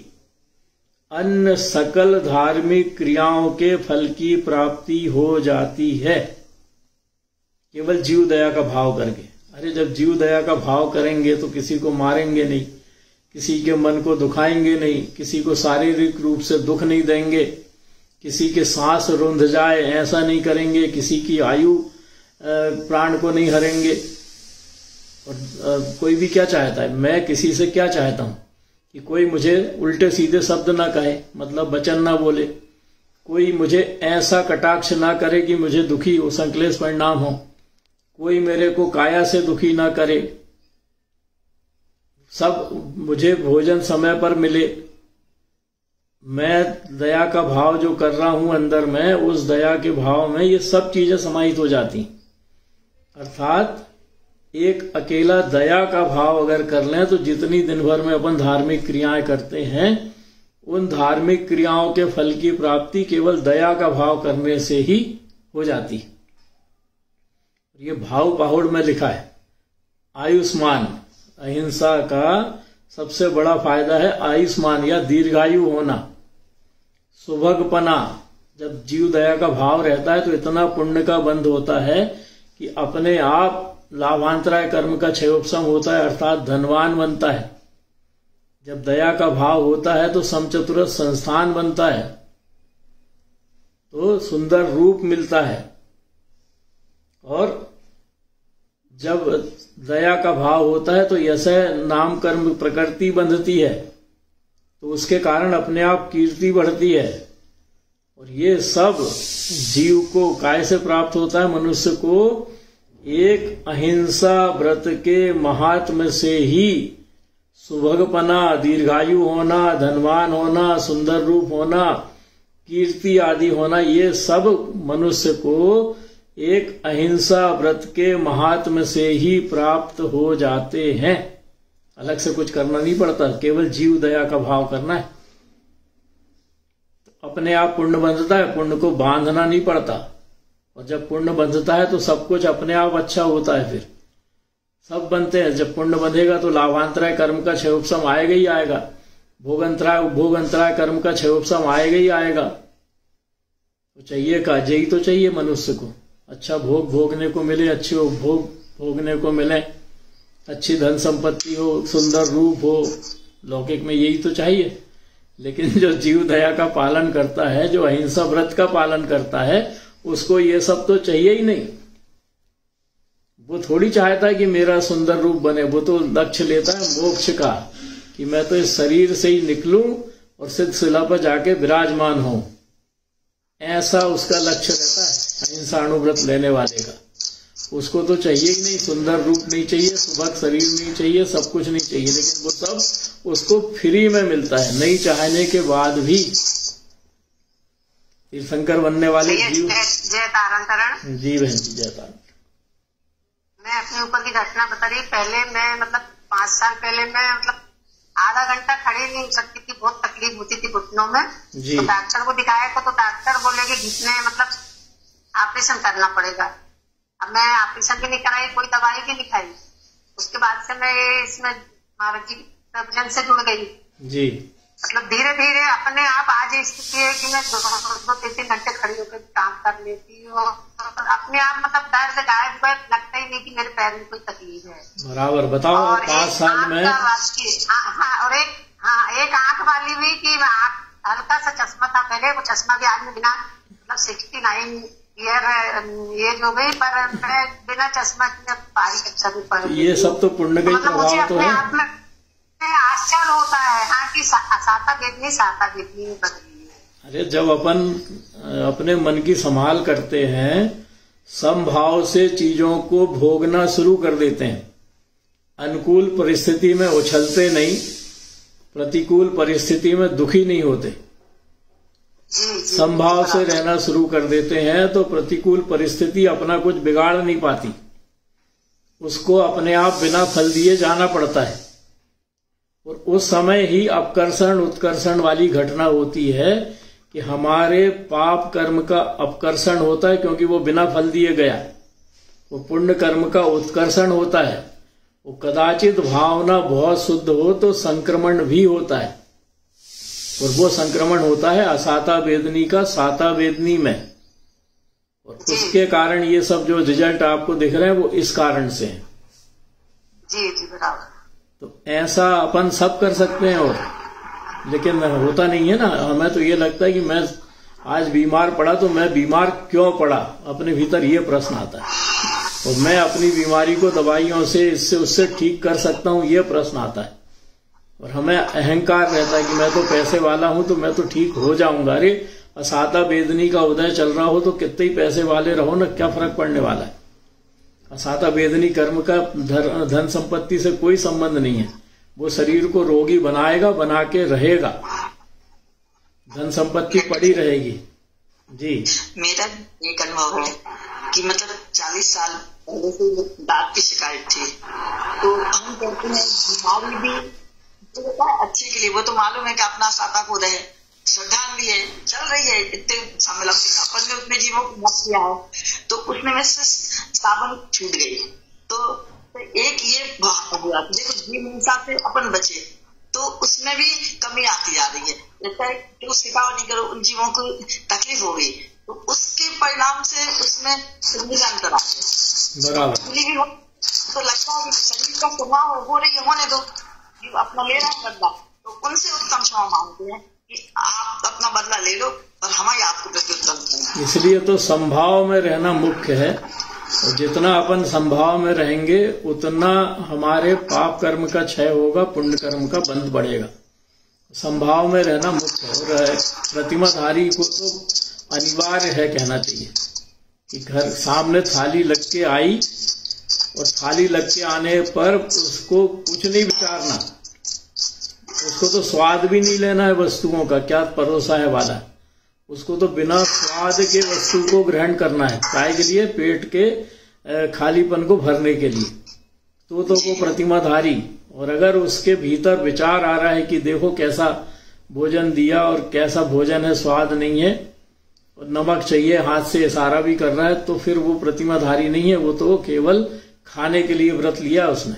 अन्य सकल धार्मिक क्रियाओं के फल की प्राप्ति हो जाती है, केवल जीव दया का भाव करके। अरे जब जीव दया का भाव करेंगे तो किसी को मारेंगे नहीं, किसी के मन को दुखाएंगे नहीं, किसी को शारीरिक रूप से दुख नहीं देंगे, किसी के सांस रुंध जाए ऐसा नहीं करेंगे, किसी की आयु प्राण को नहीं हरेंगे। और कोई भी क्या चाहता है, मैं किसी से क्या चाहता हूं कि कोई मुझे उल्टे सीधे शब्द ना कहे, मतलब वचन ना बोले, कोई मुझे ऐसा कटाक्ष ना करे कि मुझे दुखी हो, संक्लेश परिणाम हो, कोई मेरे को काया से दुखी ना करे, सब मुझे भोजन समय पर मिले। मैं दया का भाव जो कर रहा हूं अंदर में, उस दया के भाव में ये सब चीजें समाहित हो जाती। अर्थात एक अकेला दया का भाव अगर कर लें तो जितनी दिन भर में अपन धार्मिक क्रियाएं करते हैं, उन धार्मिक क्रियाओं के फल की प्राप्ति केवल दया का भाव करने से ही हो जाती है। ये भाव पाहुड़ में लिखा है। आयुष्मान, अहिंसा का सबसे बड़ा फायदा है आयुष्मान या दीर्घायु होना। सुभगपना, जब जीव दया का भाव रहता है तो इतना पुण्य का बंध होता है कि अपने आप लाभांतराय कर्म का क्षयोपशम होता है, अर्थात धनवान बनता है। जब दया का भाव होता है तो समचतुरस्र संस्थान बनता है, तो सुंदर रूप मिलता है। और जब दया का भाव होता है तो यश नाम कर्म प्रकृति बंधती है, तो उसके कारण अपने आप कीर्ति बढ़ती है। और ये सब जीव को काय से प्राप्त होता है? मनुष्य को एक अहिंसा व्रत के महात्म्य से ही सुभगपना, दीर्घायु होना, धनवान होना, सुंदर रूप होना, कीर्ति आदि होना, ये सब मनुष्य को एक अहिंसा व्रत के महात्म्य से ही प्राप्त हो जाते हैं। अलग से कुछ करना नहीं पड़ता, केवल जीव दया का भाव करना है। अपने आप पुण्य बंधता है, पुण्य को बांधना नहीं पड़ता। और जब पुण्य बंधता है तो सब कुछ अपने आप अच्छा होता है, फिर सब बनते हैं। जब पुण्य बंधेगा तो लाभांतराय कर्म का क्षयोपशम आएगा ही आएगा, भोगंतराय कर्म का क्षयोपशम आएगा ही आएगा। तो चाहिए का यही तो चाहिए मनुष्य को, अच्छा भोग भोगने को मिले, अच्छे भोग भोगने को मिले, अच्छी धन संपत्ति हो, सुंदर रूप हो, लौकिक में यही तो चाहिए। लेकिन जो जीव दया का पालन करता है, जो अहिंसा व्रत का पालन करता है, उसको ये सब तो चाहिए ही नहीं। वो थोड़ी चाहता है कि मेरा सुंदर रूप बने, वो तो लक्ष्य लेता है मोक्ष का, कि मैं तो इस शरीर से ही निकलूं और सिद्ध शिला पर जाके विराजमान हूं। ऐसा उसका लक्ष्य रहता है अहिंसा अणुव्रत लेने वाले का। उसको तो चाहिए ही नहीं, सुंदर रूप नहीं चाहिए, सुभग शरीर नहीं चाहिए, सब कुछ नहीं चाहिए, लेकिन वो सब उसको फ्री में मिलता है, नहीं चाहने के बाद भी। तीर्थंकर बनने वाले जीव। जय तारण तारण। जी बहन जी, जय तारण। मैं अपने ऊपर की घटना बता रही। पहले मैं 5 साल पहले मैं आधा घंटा खड़ी नहीं हो सकती थी, बहुत तकलीफ होती थी घुटनों में। तो डॉक्टर को दिखाया तो डॉक्टर बोले कि घुटने ऑपरेशन करना पड़ेगा। अब मैं ऑपरेशन भी नहीं कराई, कोई दवाई भी नहीं खाई। उसके बाद से मैं इसमें महाराज जी के से जुड़ गई जी। धीरे धीरे अपने आप आज स्थिति है कि मैं 2-3 घंटे खड़ी होकर काम कर लेती हूँ। अपने आप दर्द गायब हुआ, लगता ही नहीं कि मेरे पैर में कोई तकलीफ है। बराबर। बताओ 5 साल में। और एक आंख वाली भी कि हल्का सा चश्मा था पहले, वो चश्मा भी आज में बिना 69 ईयर एज हो गई, पर मैं बिना चश्मा के बारी कक्षा भी पढ़। ये सब तो पुण्य का प्रभाव तो है। आश्चर्य होता है हाँ कि साता कितनी बदली है। अरे जब अपन अपने मन की संभाल करते हैं, समभाव से चीजों को भोगना शुरू कर देते हैं, अनुकूल परिस्थिति में उछलते नहीं, प्रतिकूल परिस्थिति में दुखी नहीं होते, समभाव से रहना शुरू कर देते हैं, तो प्रतिकूल परिस्थिति अपना कुछ बिगाड़ नहीं पाती। उसको अपने आप बिना फल दिए जाना पड़ता है। और उस समय ही अपकर्षण उत्कर्षण वाली घटना होती है कि हमारे पाप कर्म का अपकर्षण होता है, क्योंकि वो बिना फल दिए गया। वो पुण्य कर्म का उत्कर्षण होता है। वो कदाचित भावना बहुत शुद्ध हो तो संक्रमण भी होता है, और वो संक्रमण होता है असाता वेदनी का साता वेदनी में। और उसके कारण ये सब जो रिजल्ट आपको दिख रहे हैं वो इस कारण से है। जी जी बराबर। तो ऐसा अपन सब कर सकते हैं, और लेकिन होता नहीं है ना। हमें तो ये लगता है कि मैं आज बीमार पड़ा तो मैं बीमार क्यों पड़ा, अपने भीतर ये प्रश्न आता है। और मैं अपनी बीमारी को दवाइयों से इससे उससे ठीक कर सकता हूँ, ये प्रश्न आता है। और हमें अहंकार रहता है कि मैं तो पैसे वाला हूं तो मैं तो ठीक हो जाऊंगा। अरे असाता वेदनी का उदय चल रहा हो तो कितने ही पैसे वाले रहो ना, क्या फर्क पड़ने वाला है। असाता वेदनी कर्म का धन संपत्ति से कोई संबंध नहीं है। वो शरीर को रोगी बनाएगा, बना के रहेगा, धन संपत्ति पड़ी रहेगी। जी मेरा एक अनुभव है कि 40 साल पहले से दांत की शिकायत थी, तो हम कहते हैं बीमारी भी अच्छे के लिए, वो तो मालूम है कि अपना साता को है, श्रद्धांजलि है, चल रही है, इतने अपन ने उतने जीवों को मत किया है, तो उसमें में से सावन छूट गई। तो एक ये देखो जीव हिंसा से अपन बचे, तो उसमें भी कमी आती जा रही है। जैसा जो शिकाव नहीं करो, उन जीवों को तकलीफ हो गई, तो उसके परिणाम से उसमें अंतर आ गया। तो लगता है कि शरीर का स्वभाव हो रही है, होने दो, अपना ले रहा है बदला, तो उनसे उत्तम क्षमा मांगते हैं कि आप अपना बदला ले लो और हमारी आपको प्रत्युत्तर देंगे। इसलिए तो संभाव में रहना मुख्य है, और जितना अपन संभाव में रहेंगे उतना हमारे पाप कर्म का क्षय होगा, पुण्य कर्म का बंध बढ़ेगा। संभाव में रहना मुख्य है। और प्रतिमाधारी को तो अनिवार्य है कहना चाहिए कि घर सामने थाली लग के आई, और थाली लग के आने पर उसको कुछ नहीं विचारना, उसको तो स्वाद भी नहीं लेना है वस्तुओं का, क्या परोसा है वाला, उसको तो बिना स्वाद के वस्तु को ग्रहण करना है। काय के लिए? पेट के खालीपन को भरने के लिए। तो वो प्रतिमाधारी। और अगर उसके भीतर विचार आ रहा है कि देखो कैसा भोजन दिया और कैसा भोजन है, स्वाद नहीं है, और नमक चाहिए, हाथ से इशारा भी कर रहा है, तो फिर वो प्रतिमाधारी नहीं है, वो तो केवल खाने के लिए व्रत लिया उसने।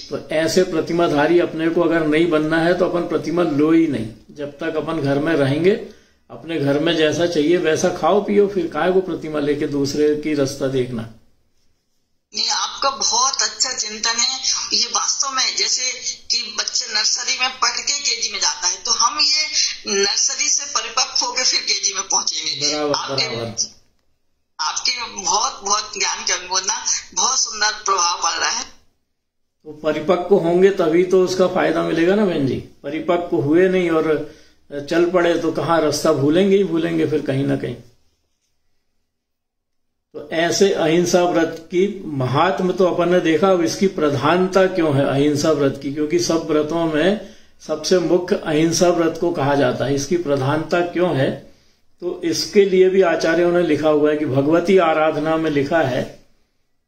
तो ऐसे प्रतिमाधारी अपने को अगर नहीं बनना है तो अपन प्रतिमा लो ही नहीं। जब तक अपन घर में रहेंगे, अपने घर में जैसा चाहिए वैसा खाओ पियो, फिर काहे को प्रतिमा लेके दूसरे की रास्ता देखना। नहीं, आपका बहुत अच्छा चिंतन है। ये वास्तव में जैसे कि बच्चे नर्सरी में पढ़ के केजी में जाता है, तो हम ये नर्सरी से परिपक्व होकर फिर केजी में पहुंचेंगे। आपके बहुत बहुत ज्ञान के अनुमोदना, बहुत सुंदर प्रभाव पड़ रहा है। तो परिपक्व होंगे तभी तो उसका फायदा मिलेगा ना बहन जी। परिपक्व हुए नहीं और चल पड़े तो कहाँ, रास्ता भूलेंगे ही भूलेंगे फिर कहीं ना कहीं। तो ऐसे अहिंसा व्रत की महात्म तो अपन ने देखा। अब इसकी प्रधानता क्यों है अहिंसा व्रत की, क्योंकि सब व्रतों में सबसे मुख्य अहिंसा व्रत को कहा जाता है। इसकी प्रधानता क्यों है, तो इसके लिए भी आचार्यों ने लिखा हुआ है कि भगवती आराधना में लिखा है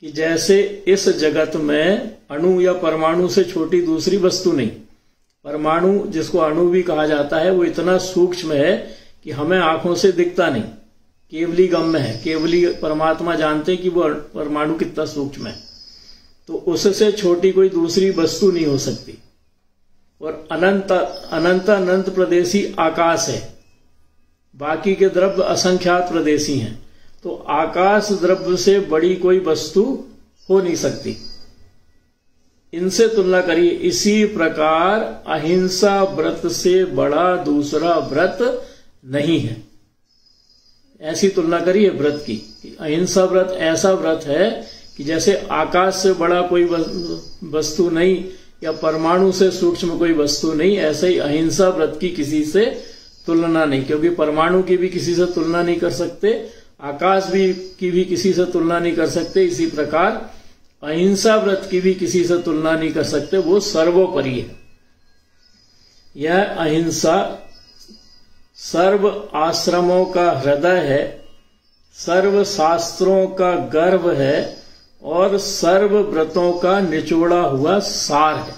कि जैसे इस जगत में अणु या परमाणु से छोटी दूसरी वस्तु नहीं, परमाणु जिसको अणु भी कहा जाता है, वो इतना सूक्ष्म है कि हमें आंखों से दिखता नहीं, केवली गम्य है। केवली परमात्मा जानते कि वो परमाणु कितना सूक्ष्म है, तो उससे छोटी कोई दूसरी वस्तु नहीं हो सकती। और अनंत अनंत अनंत प्रदेशी आकाश है, बाकी के द्रव्य असंख्यात प्रदेशी हैं, तो आकाश द्रव्य से बड़ी कोई वस्तु हो नहीं सकती। इनसे तुलना करिए। इसी प्रकार अहिंसा व्रत से बड़ा दूसरा व्रत नहीं है। ऐसी तुलना करिए व्रत की। अहिंसा व्रत ऐसा व्रत है कि जैसे आकाश से बड़ा कोई वस्तु नहीं या परमाणु से सूक्ष्म कोई वस्तु नहीं, ऐसे ही अहिंसा व्रत की किसी से तुलना नहीं, क्योंकि परमाणु की भी किसी से तुलना नहीं कर सकते, आकाश की भी किसी से तुलना नहीं कर सकते। इसी प्रकार अहिंसा व्रत की भी किसी से तुलना नहीं कर सकते, वो सर्वोपरि है। यह अहिंसा सर्व आश्रमों का हृदय है, सर्व शास्त्रों का गर्भ है और सर्व व्रतों का निचोड़ा हुआ सार है।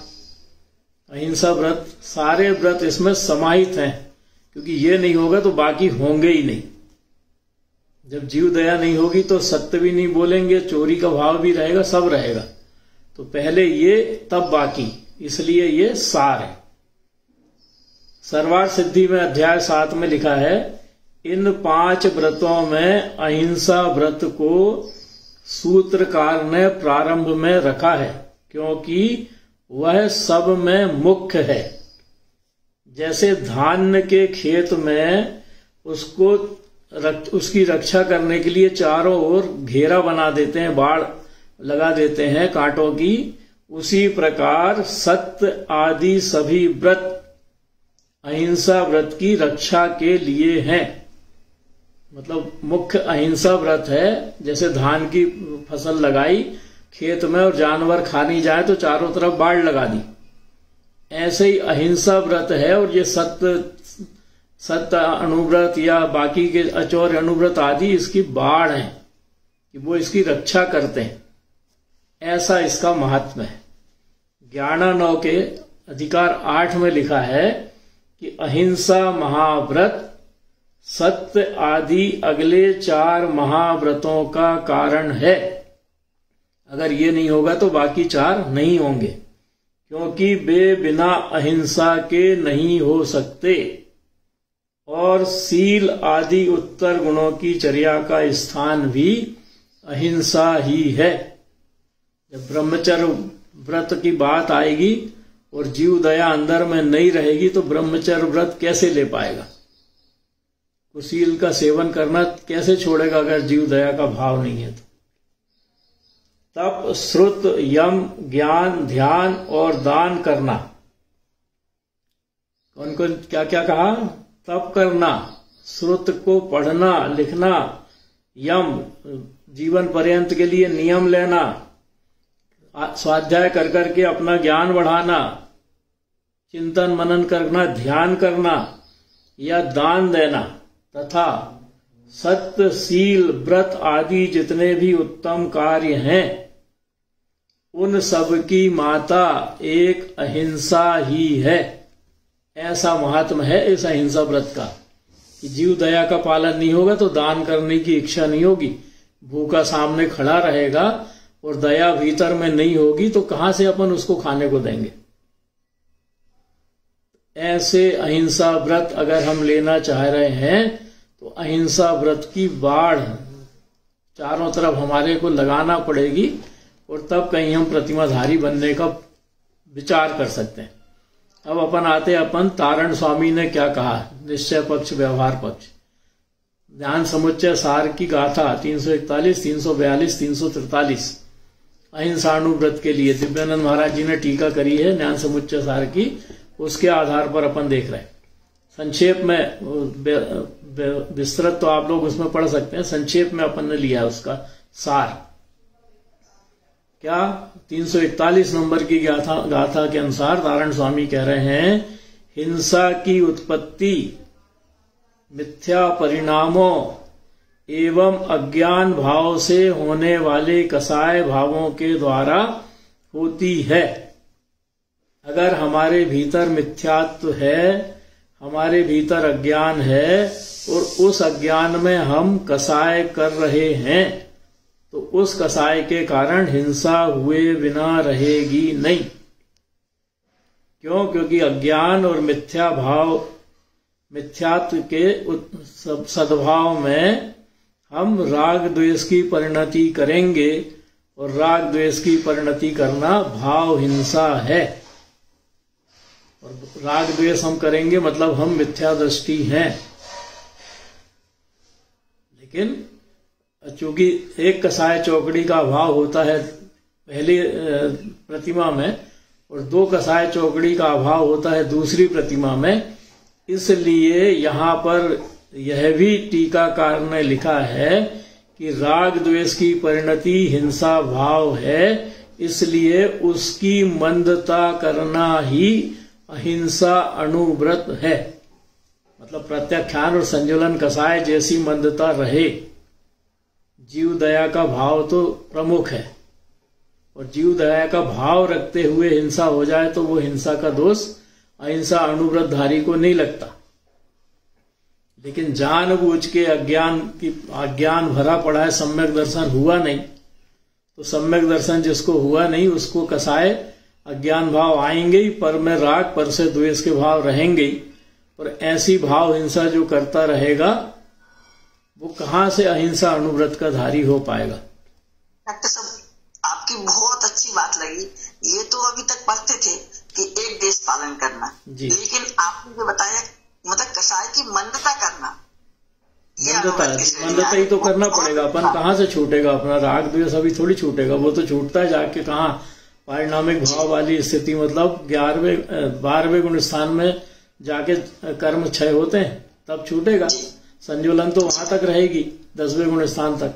अहिंसा व्रत, सारे व्रत इसमें समाहित हैं, क्योंकि ये नहीं होगा तो बाकी होंगे ही नहीं। जब जीव दया नहीं होगी तो सत्य भी नहीं बोलेंगे, चोरी का भाव भी रहेगा, सब रहेगा। तो पहले ये तब बाकी, इसलिए ये सार है। सर्वार्थ सिद्धि में अध्याय 7 में लिखा है, इन 5 व्रतों में अहिंसा व्रत को सूत्रकार ने प्रारंभ में रखा है, क्योंकि वह सब में मुख्य है। जैसे धान्य के खेत में उसकी रक्षा करने के लिए चारों ओर घेरा बना देते हैं, बाड़ लगा देते हैं कांटों की, उसी प्रकार सत्य आदि सभी व्रत अहिंसा व्रत की रक्षा के लिए हैं। मतलब मुख्य अहिंसा व्रत है। जैसे धान की फसल लगाई खेत में और जानवर खा नहीं जाए तो चारों तरफ बाड़ लगा दी, ऐसे ही अहिंसा व्रत है। और ये सत्य अनुव्रत या बाकी के अचौर्य अनुव्रत आदि इसकी बाढ़ है कि वो इसकी रक्षा करते हैं, ऐसा इसका महात्म्य है। ज्ञानानव के अधिकार 8 में लिखा है कि अहिंसा महाव्रत सत्य आदि अगले 4 महाव्रतों का कारण है। अगर ये नहीं होगा तो बाकी 4 नहीं होंगे, क्योंकि वे बिना अहिंसा के नहीं हो सकते। और सील आदि उत्तर गुणों की चर्या का स्थान भी अहिंसा ही है। जब ब्रह्मचर्य व्रत की बात आएगी और जीव दया अंदर में नहीं रहेगी तो ब्रह्मचर्य व्रत कैसे ले पाएगा? कुशील का सेवन करना कैसे छोड़ेगा अगर जीव दया का भाव नहीं है? तो तप, श्रुत, यम, ज्ञान, ध्यान और दान करना। कौन कौन क्या क्या कहा? तप करना, श्रुत को पढ़ना लिखना, यम जीवन पर्यंत के लिए नियम लेना, स्वाध्याय कर करके अपना ज्ञान बढ़ाना, चिंतन मनन करना, ध्यान करना या दान देना, तथा सत्य, सील, व्रत आदि जितने भी उत्तम कार्य हैं उन सब की माता एक अहिंसा ही है। ऐसा महात्म है इस अहिंसा व्रत का कि जीव दया का पालन नहीं होगा तो दान करने की इच्छा नहीं होगी, भूखा सामने खड़ा रहेगा और दया भीतर में नहीं होगी तो कहां से अपन उसको खाने को देंगे? ऐसे अहिंसा व्रत अगर हम लेना चाह रहे हैं तो अहिंसा व्रत की बाढ़ चारों तरफ हमारे को लगाना पड़ेगी और तब कहीं हम प्रतिमाधारी बनने का विचार कर सकते हैं। अब अपन तारण स्वामी ने क्या कहा, निश्चय पक्ष व्यवहार पक्ष। ज्ञान समुच्चय सार की गाथा 341, 342, 343 अहिंसाणुव्रत के लिए दिव्यानंद महाराज जी ने टीका करी है ज्ञान समुच्चय सार की, उसके आधार पर अपन देख रहे हैं। संक्षेप में विस्तृत तो आप लोग उसमें पढ़ सकते हैं, संक्षेप में अपन ने लिया उसका सार। क्या 341 नंबर की गाथा के अनुसार तारण स्वामी कह रहे हैं, हिंसा की उत्पत्ति मिथ्या परिणामों एवं अज्ञान भाव से होने वाले कसाय भावों के द्वारा होती है। अगर हमारे भीतर मिथ्यात्व है, हमारे भीतर अज्ञान है और उस अज्ञान में हम कसाय कर रहे हैं, तो उस कसाय के कारण हिंसा हुए बिना रहेगी नहीं। क्यों? क्योंकि अज्ञान और मिथ्यात्व के सद्भाव में हम राग द्वेष की परिणति करेंगे, और राग द्वेष की परिणति करना भाव हिंसा है। और राग द्वेष हम करेंगे मतलब हम मिथ्या दृष्टि हैं। लेकिन चूंकि एक कसाय चौकड़ी का अभाव होता है पहली प्रतिमा में, और दो कसाय चौकड़ी का अभाव होता है दूसरी प्रतिमा में, इसलिए यहां पर यह भी टीकाकार ने लिखा है कि राग द्वेष की परिणति हिंसा भाव है, इसलिए उसकी मंदता करना ही अहिंसा अणुव्रत है। मतलब प्रत्याख्यान और संजुलन कसाय जैसी मंदता रहे, जीव दया का भाव तो प्रमुख है, और जीव दया का भाव रखते हुए हिंसा हो जाए तो वो हिंसा का दोष अहिंसा अणुव्रतधारी को नहीं लगता। लेकिन जानबूझ के अज्ञान भरा पड़ा है, सम्यक दर्शन हुआ नहीं, तो सम्यक दर्शन जिसको हुआ नहीं उसको कसाय अज्ञान भाव आएंगे ही, पर में राग पर से द्वेष के भाव रहेंगे ही, और ऐसी भाव हिंसा जो करता रहेगा वो कहां से अहिंसा अणुव्रत का धारी हो पाएगा। डॉक्टर साहब आपकी बहुत अच्छी बात लगी। ये तो अभी तक पढ़ते थे कि एक देश पालन करना, लेकिन आपने जो बताया मतलब कसाय की मंदता करना, मंदता ही तो करना पड़ेगा। अपन कहाँ से छूटेगा अपना राग द्वेष? अभी थोड़ी छूटेगा, वो तो छूटता है जाके कहाँ, पारिणामिक भाव वाली स्थिति, मतलब 12वें गुण स्थान में जाके कर्म क्षय होते हैं तब छूटेगा। संजुलन तो वहां तक रहेगी 10वें गुण स्थान तक।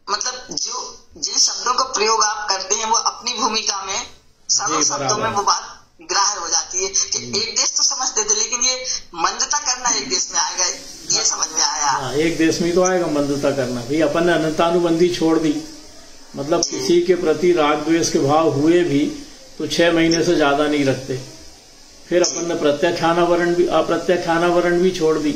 मतलब जो जिन शब्दों का प्रयोग आप करते हैं वो अपनी भूमिका में सरल शब्दों में वो बात ग्राह्य हो जाती है कि एक देश तो समझते थे, लेकिन ये मंदता करना एक देश में आएगा, ये समझ में आया। हाँ, एक देश में तो आएगा मंदता करना। भाई अपन ने अनंतानुबंधी छोड़ दी, मतलब किसी के प्रति राग द्वेष के भाव हुए भी तो 6 महीने से ज्यादा नहीं रखते। फिर अपन ने अप्रत्याख्यानावरण भी छोड़ दी,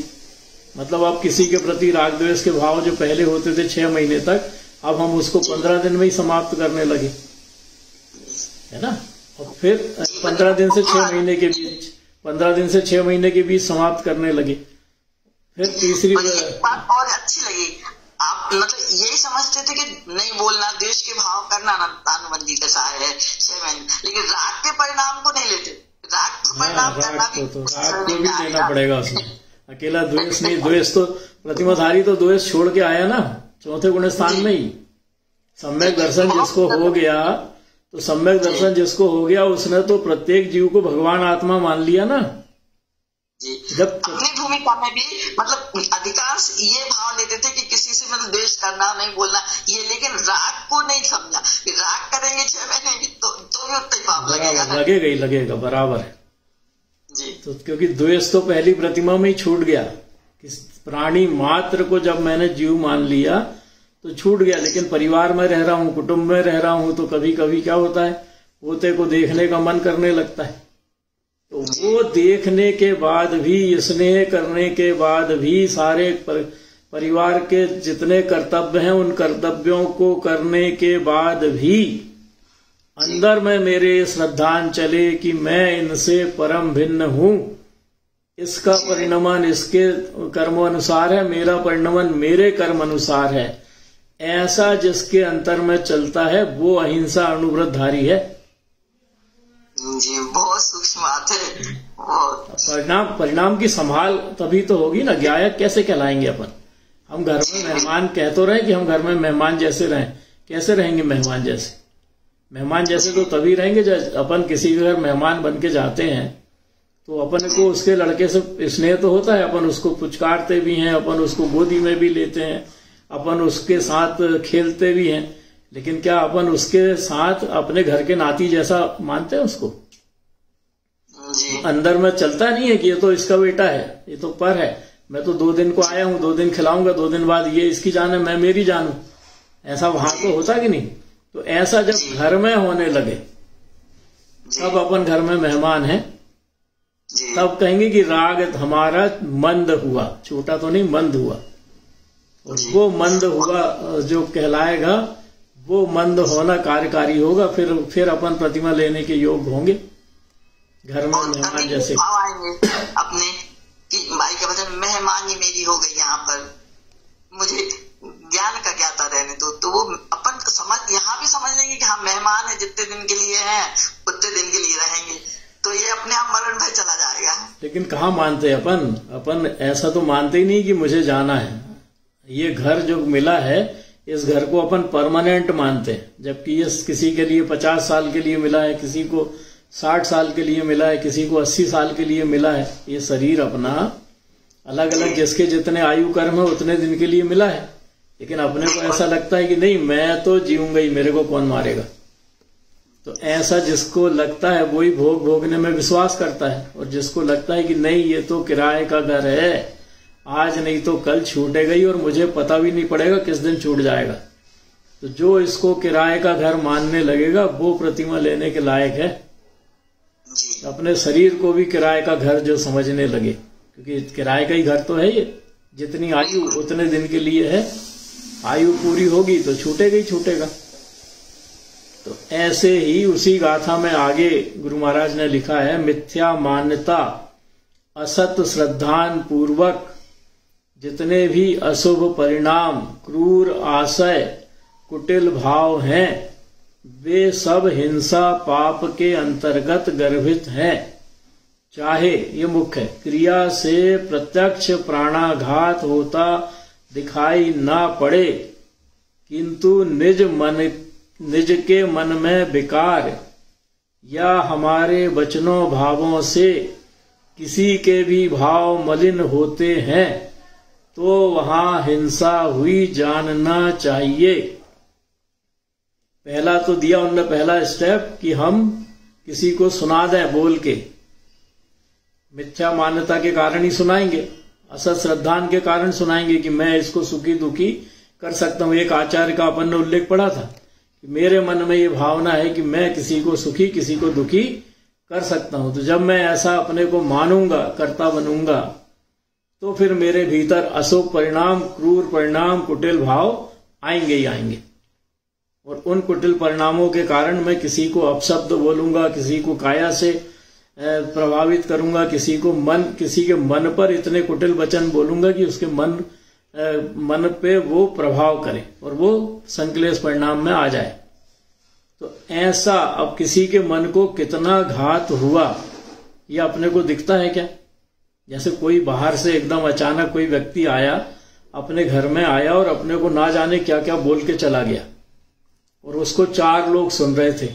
मतलब अब किसी के प्रति राग द्वेष के भाव जो पहले होते थे 6 महीने तक, अब हम उसको 15 दिन में ही समाप्त करने लगे, है ना। और फिर 15 दिन से 6 महीने के बीच 15 दिन से 6 महीने के बीच समाप्त करने लगे। फिर तीसरी बात और अच्छी लगी, आप मतलब यही समझते थे कि नहीं बोलना, देश के भाव करना अनुबंधी कसाय है 6 महीने, लेकिन राग के परिणाम को नहीं लेते। राग को परिणाम करना राग को भी देना पड़ेगा उसमें, अकेला द्वेष नहीं। द्वेष तो प्रतिमाधारी तो द्वेष छोड़ के आया ना 4थे गुण स्थान में ही। सम्यक दर्शन जिसको हो गया, तो सम्यक दर्शन जिसको हो गया उसने तो प्रत्येक जीव को भगवान आत्मा मान लिया ना। जब अपनी भूमिका में भी मतलब अधिकांश ये भाव लेते थे कि किसी से मतलब द्वेष करना, नहीं बोलना ये, लेकिन राग को नहीं समझा कि राग करेंगे 6 महीने भी तो भी उतना ही पाप लगेगा। लगेगा बराबर है जी। तो क्योंकि द्वेष तो पहली प्रतिमा में ही छूट गया कि प्राणी मात्र को जब मैंने जीव मान लिया तो छूट गया। लेकिन परिवार में रह रहा हूँ, कुटुंब में रह रहा हूँ, तो कभी कभी क्या होता है, पोते को देखने का मन करने लगता है, तो वो देखने के बाद भी, स्नेह करने के बाद भी, सारे परिवार के जितने कर्तव्य हैं उन कर्तव्यों को करने के बाद भी अंदर में मेरे श्रद्धांजलि कि मैं इनसे परम भिन्न हूं, इसका परिणमन इसके कर्म अनुसार है, मेरा परिणमन मेरे कर्म अनुसार है, ऐसा जिसके अंतर में चलता है वो अहिंसा अणुव्रतधारी है। जी, बहुत सूक्ष्म बात है। परिणाम की संभाल तभी तो होगी ना। गायक कैसे कहलाएंगे अपन? हम घर में मेहमान कह तो रहे कि हम घर में मेहमान जैसे रहें, कैसे रहेंगे मेहमान जैसे? मेहमान जैसे तो तभी रहेंगे जब अपन किसी के घर मेहमान बन के जाते हैं तो अपन को उसके लड़के से स्नेह तो होता है, अपन उसको पुचकारते भी हैं, अपन उसको गोदी में भी लेते हैं, अपन उसके साथ खेलते भी हैं, लेकिन क्या अपन उसके साथ अपने घर के नाती जैसा मानते हैं उसको? अंदर में चलता नहीं है कि ये तो इसका बेटा है, ये तो पर है, मैं तो 2 दिन को आया हूं, 2 दिन खिलाऊंगा, 2 दिन बाद ये इसकी जान है, मैं मेरी जान हूं। ऐसा वहां तो होता कि नहीं? तो ऐसा जब घर में होने लगे तब अपन घर में मेहमान हैं, तब कहेंगे कि राग हमारा मंद हुआ, छोटा तो नहीं मंद हुआ। और वो मंद हुआ जो कहलाएगा, वो मंद होना कार्यकारी होगा, फिर अपन प्रतिमा लेने के योग्य होंगे घर में मेहमान जैसे। अपने भाई का वचन मेहमान ही मेरी हो गई, यहाँ पर मुझे ज्ञान का ज्ञाता रहने दो, तो वो अपन समझ यहाँ भी समझ लेंगे कि हम मेहमान है, जितने दिन के लिए हैं उतने दिन के लिए रहेंगे, तो ये अपने आप मरण भय चला जाएगा। लेकिन कहाँ मानते अपन ऐसा तो मानते ही नहीं कि मुझे जाना है। ये घर जो मिला है, इस घर को अपन परमानेंट मानते हैं, जबकि ये किसी के लिए 50 साल के लिए मिला है, किसी को 60 साल के लिए मिला है, किसी को 80 साल के लिए मिला है। ये शरीर अपना अलग अलग जिसके जितने आयु कर्म है उतने दिन के लिए मिला है, लेकिन अपने को ऐसा लगता है कि नहीं मैं तो जीऊंगा ही, मेरे को कौन मारेगा। तो ऐसा जिसको लगता है वही भोग भोगने में विश्वास करता है, और जिसको लगता है कि नहीं ये तो किराए का घर है, आज नहीं तो कल छूटेगा ही और मुझे पता भी नहीं पड़ेगा किस दिन छूट जाएगा, तो जो इसको किराए का घर मानने लगेगा वो प्रतिमा लेने के लायक है। अपने शरीर को भी किराए का घर जो समझने लगे, क्योंकि किराए का ही घर तो है ये, जितनी आयु उतने दिन के लिए है, आयु पूरी होगी तो छूटेगा ही छूटेगा। तो ऐसे ही उसी गाथा में आगे गुरु महाराज ने लिखा है, मिथ्या मान्यता असत श्रद्धान पूर्वक जितने भी अशुभ परिणाम, क्रूर आशय, कुटिल भाव हैं, वे सब हिंसा पाप के अंतर्गत गर्भित हैं। चाहे ये मुख्य क्रिया से प्रत्यक्ष प्राणाघात होता दिखाई ना पड़े, किंतु निज के मन में विकार या हमारे वचनों भावों से किसी के भी भाव मलिन होते हैं तो वहां हिंसा हुई जानना चाहिए। पहला तो दिया उन्होंने पहला स्टेप कि हम किसी को सुना दें बोल के, मिथ्या मान्यता के कारण ही सुनाएंगे, असत श्रद्धान के कारण सुनाएंगे कि मैं इसको सुखी दुखी कर सकता हूं। एक आचार्य का अपन ने उल्लेख पढ़ा था कि मेरे मन में ये भावना है कि मैं किसी को सुखी किसी को दुखी कर सकता हूं, तो जब मैं ऐसा अपने को मानूंगा, कर्ता बनूंगा, तो फिर मेरे भीतर अशुभ परिणाम, क्रूर परिणाम, कुटिल भाव आएंगे ही आएंगे। और उन कुटिल परिणामों के कारण मैं किसी को अपशब्द बोलूंगा, किसी को काया से प्रभावित करूंगा, किसी के मन पर इतने कुटिल वचन बोलूंगा कि उसके मन पे वो प्रभाव करे और वो संकलेश परिणाम में आ जाए। तो ऐसा अब किसी के मन को कितना घात हुआ ये अपने को दिखता है क्या? जैसे कोई बाहर से एकदम अचानक कोई व्यक्ति आया, अपने घर में आया और अपने को ना जाने क्या क्या बोल के चला गया, और उसको 4 लोग सुन रहे थे,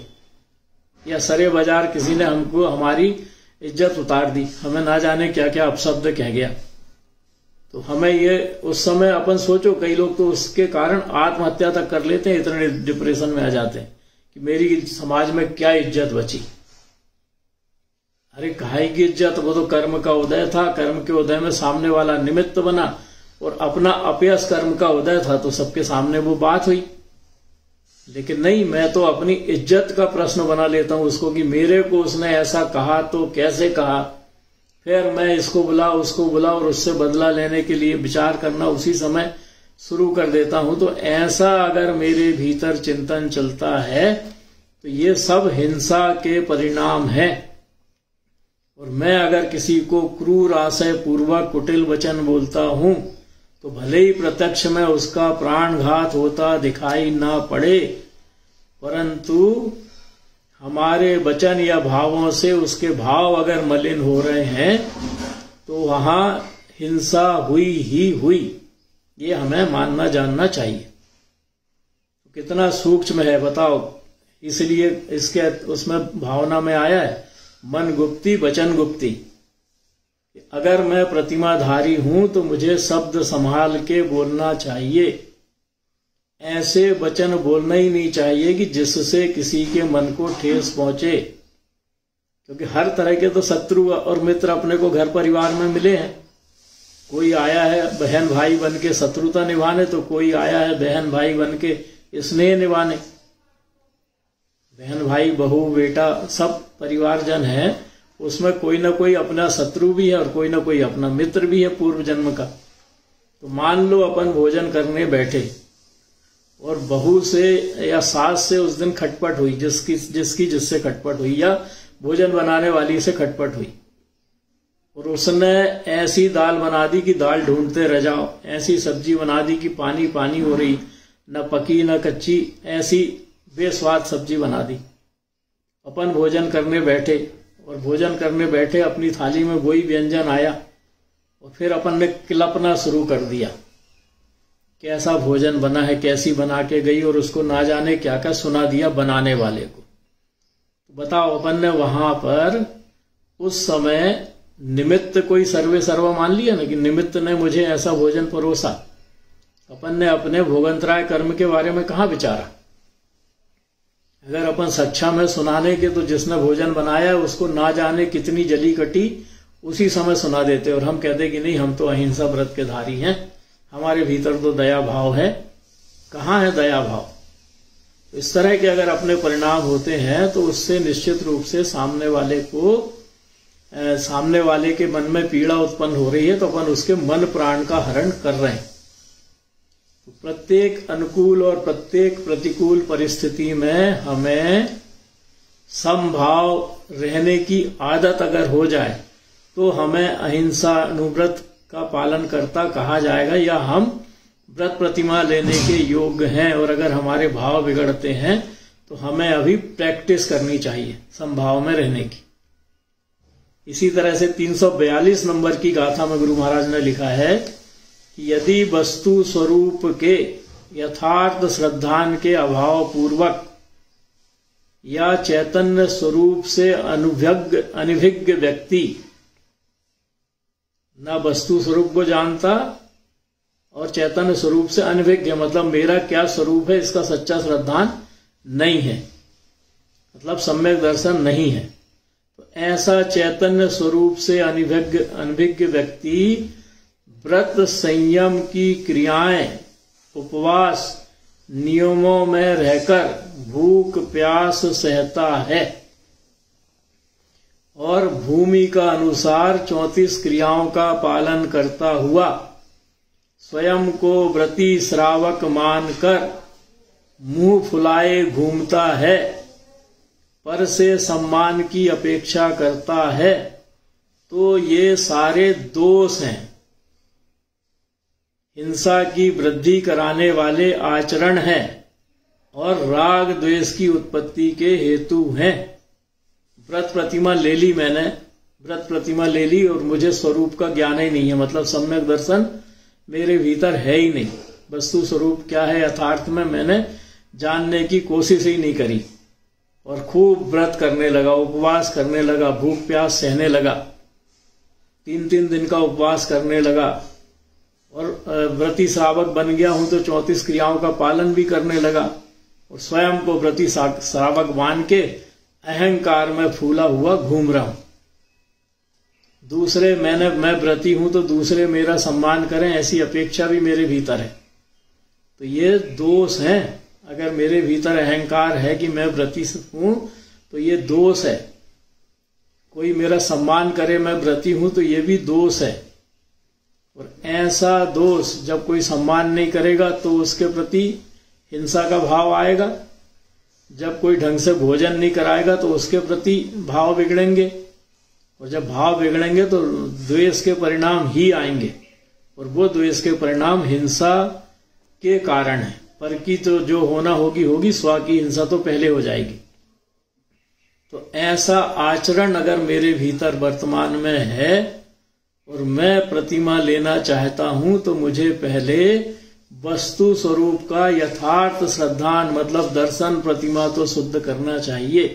या सरे बाजार किसी ने हमको हमारी इज्जत उतार दी, हमें ना जाने क्या क्या अपशब्द कह गया। तो हमें ये उस समय अपन सोचो, कई लोग तो उसके कारण आत्महत्या तक कर लेते हैं, इतने डिप्रेशन में आ जाते हैं कि मेरी समाज में क्या इज्जत बची। अरे काहे की इज्जत, वो तो कर्म का उदय था, कर्म के उदय में सामने वाला निमित्त बना, और अपना अपयश कर्म का उदय था तो सबके सामने वो बात हुई। लेकिन नहीं, मैं तो अपनी इज्जत का प्रश्न बना लेता हूं उसको कि मेरे को उसने ऐसा कहा तो कैसे कहा, फिर मैं इसको बुला उसको बुला और उससे बदला लेने के लिए विचार करना उसी समय शुरू कर देता हूं। तो ऐसा अगर मेरे भीतर चिंतन चलता है तो ये सब हिंसा के परिणाम है। और मैं अगर किसी को क्रूर आशय पूर्वक कुटिल वचन बोलता हूं तो भले ही प्रत्यक्ष में उसका प्राणघात होता दिखाई ना पड़े, परंतु हमारे वचन या भावों से उसके भाव अगर मलिन हो रहे हैं तो वहां हिंसा हुई ही हुई, ये हमें मानना जानना चाहिए। तो कितना सूक्ष्म है बताओ। इसलिए इसके उसमें भावना में आया है मन गुप्ती वचन गुप्ती। अगर मैं प्रतिमाधारी हूं तो मुझे शब्द संभाल के बोलना चाहिए। ऐसे वचन बोलना ही नहीं चाहिए कि जिससे किसी के मन को ठेस पहुंचे, क्योंकि हर तरह के तो शत्रु और मित्र अपने को घर परिवार में मिले हैं। कोई आया है बहन भाई बन के शत्रुता निभाने, तो कोई आया है बहन भाई बन के स्नेह निभाने। बहन भाई बहू बेटा सब परिवारजन है, उसमें कोई ना कोई अपना शत्रु भी है और कोई ना कोई अपना मित्र भी है पूर्व जन्म का। तो मान लो अपन भोजन करने बैठे और बहू से या सास से उस दिन खटपट हुई, जिससे खटपट हुई, या भोजन बनाने वाली से खटपट हुई, और उसने ऐसी दाल बना दी कि दाल ढूंढते रह जाओ, ऐसी सब्जी बना दी कि पानी पानी हो रही, न पकी न कच्ची, ऐसी बेस्वाद सब्जी बना दी। अपन भोजन करने बैठे और भोजन करने बैठे अपनी थाली में वही व्यंजन आया और फिर अपन ने किलपना शुरू कर दिया, कैसा भोजन बना है, कैसी बना के गई, और उसको ना जाने क्या क्या सुना दिया बनाने वाले को। तो बताओ अपन ने वहां पर उस समय निमित्त कोई सर्वे सर्वा मान लिया ना कि निमित्त ने मुझे ऐसा भोजन परोसा। अपन ने अपने भोगंतराय कर्म के बारे में कहाँ विचारा। अगर अपन सच्चा में सुनाने के, तो जिसने भोजन बनाया उसको ना जाने कितनी जली कटी उसी समय सुना देते, और हम कहते कि नहीं हम तो अहिंसा व्रत के धारी हैं, हमारे भीतर तो दया भाव है। कहाँ है दया भाव? इस तरह के अगर अपने परिणाम होते हैं तो उससे निश्चित रूप से सामने वाले के मन में पीड़ा उत्पन्न हो रही है, तो अपन उसके मन प्राण का हरण कर रहे हैं। तो प्रत्येक अनुकूल और प्रत्येक प्रतिकूल परिस्थिति में हमें समभाव रहने की आदत अगर हो जाए तो हमें अहिंसा अनुव्रत का पालन करता कहा जाएगा, या हम व्रत प्रतिमा लेने के योग्य हैं। और अगर हमारे भाव बिगड़ते हैं तो हमें अभी प्रैक्टिस करनी चाहिए समभाव में रहने की। इसी तरह से 342 नंबर की गाथा में गुरु महाराज ने लिखा है कि यदि वस्तु स्वरूप के यथार्थ श्रद्धान के अभाव पूर्वक या चैतन्य स्वरूप से अनभिज्ञ व्यक्ति न वस्तु स्वरूप को जानता और चैतन्य स्वरूप से अनभिज्ञ, मतलब मेरा क्या स्वरूप है इसका सच्चा श्रद्धान नहीं है, मतलब सम्यक दर्शन नहीं है। तो ऐसा चैतन्य स्वरूप से अनभिज्ञ व्यक्ति व्रत संयम की क्रियाएं, उपवास नियमों में रहकर भूख प्यास सहता है और भूमि का अनुसार 34 क्रियाओं का पालन करता हुआ स्वयं को व्रती श्रावक मानकर मुंह फुलाए घूमता है, पर से सम्मान की अपेक्षा करता है, तो ये सारे दोष हैं, हिंसा की वृद्धि कराने वाले आचरण हैं और राग द्वेष की उत्पत्ति के हेतु हैं। व्रत प्रतिमा ले ली मैंने, व्रत प्रतिमा ले ली और मुझे स्वरूप का ज्ञान ही नहीं है, मतलब सम्यक दर्शन मेरे भीतर है ही नहीं। वस्तु स्वरूप क्या है यथार्थ में मैंने जानने की कोशिश ही नहीं करी और खूब व्रत करने लगा, उपवास करने लगा, भूख प्यास सहने लगा, 3-3 दिन का उपवास करने लगा और व्रती श्रावक बन गया हूं तो 34 क्रियाओं का पालन भी करने लगा और स्वयं को व्रती श्रावक मान के अहंकार में फूला हुआ घूम रहा हूं। दूसरे मैं व्रती हूं तो दूसरे मेरा सम्मान करें ऐसी अपेक्षा भी मेरे भीतर है। तो ये दोष हैं। अगर मेरे भीतर अहंकार है कि मैं व्रती हूं तो ये दोष है। कोई मेरा सम्मान करे मैं व्रती हूं तो ये भी दोष है। और ऐसा दोष जब कोई सम्मान नहीं करेगा तो उसके प्रति हिंसा का भाव आएगा। जब कोई ढंग से भोजन नहीं कराएगा तो उसके प्रति भाव बिगड़ेंगे और जब भाव बिगड़ेंगे तो द्वेष के परिणाम ही आएंगे और वो द्वेष के परिणाम हिंसा के कारण है। पर की तो जो होना होगी, स्व की हिंसा तो पहले हो जाएगी। तो ऐसा आचरण अगर मेरे भीतर वर्तमान में है और मैं प्रतिमा लेना चाहता हूं, तो मुझे पहले वस्तु स्वरूप का यथार्थ श्रद्धान मतलब दर्शन प्रतिमा तो शुद्ध करना चाहिए।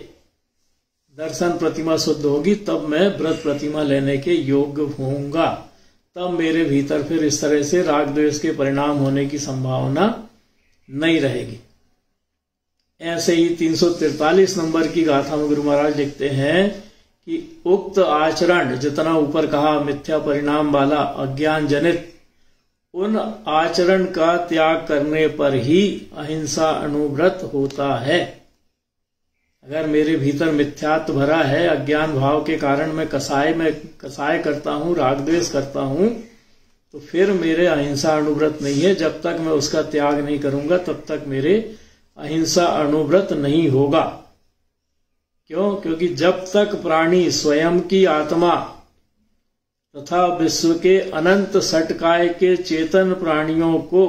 दर्शन प्रतिमा शुद्ध होगी तब मैं व्रत प्रतिमा लेने के योग्य होऊंगा। तब मेरे भीतर फिर इस तरह से राग द्वेष के परिणाम होने की संभावना नहीं रहेगी। ऐसे ही 343 नंबर की गाथा में गुरु महाराज लिखते हैं कि उक्त आचरण जितना ऊपर कहा मिथ्या परिणाम वाला अज्ञान जनित, उन आचरण का त्याग करने पर ही अहिंसा अणुव्रत होता है। अगर मेरे भीतर मिथ्यात्व भरा है, अज्ञान भाव के कारण मैं कसाय करता हूं, राग द्वेष करता हूं, तो फिर मेरे अहिंसा अणुव्रत नहीं है। जब तक मैं उसका त्याग नहीं करूंगा तब तक मेरे अहिंसा अणुव्रत नहीं होगा। क्यों? क्योंकि जब तक प्राणी स्वयं की आत्मा तथा विश्व के अनंत सटकाय के चेतन प्राणियों को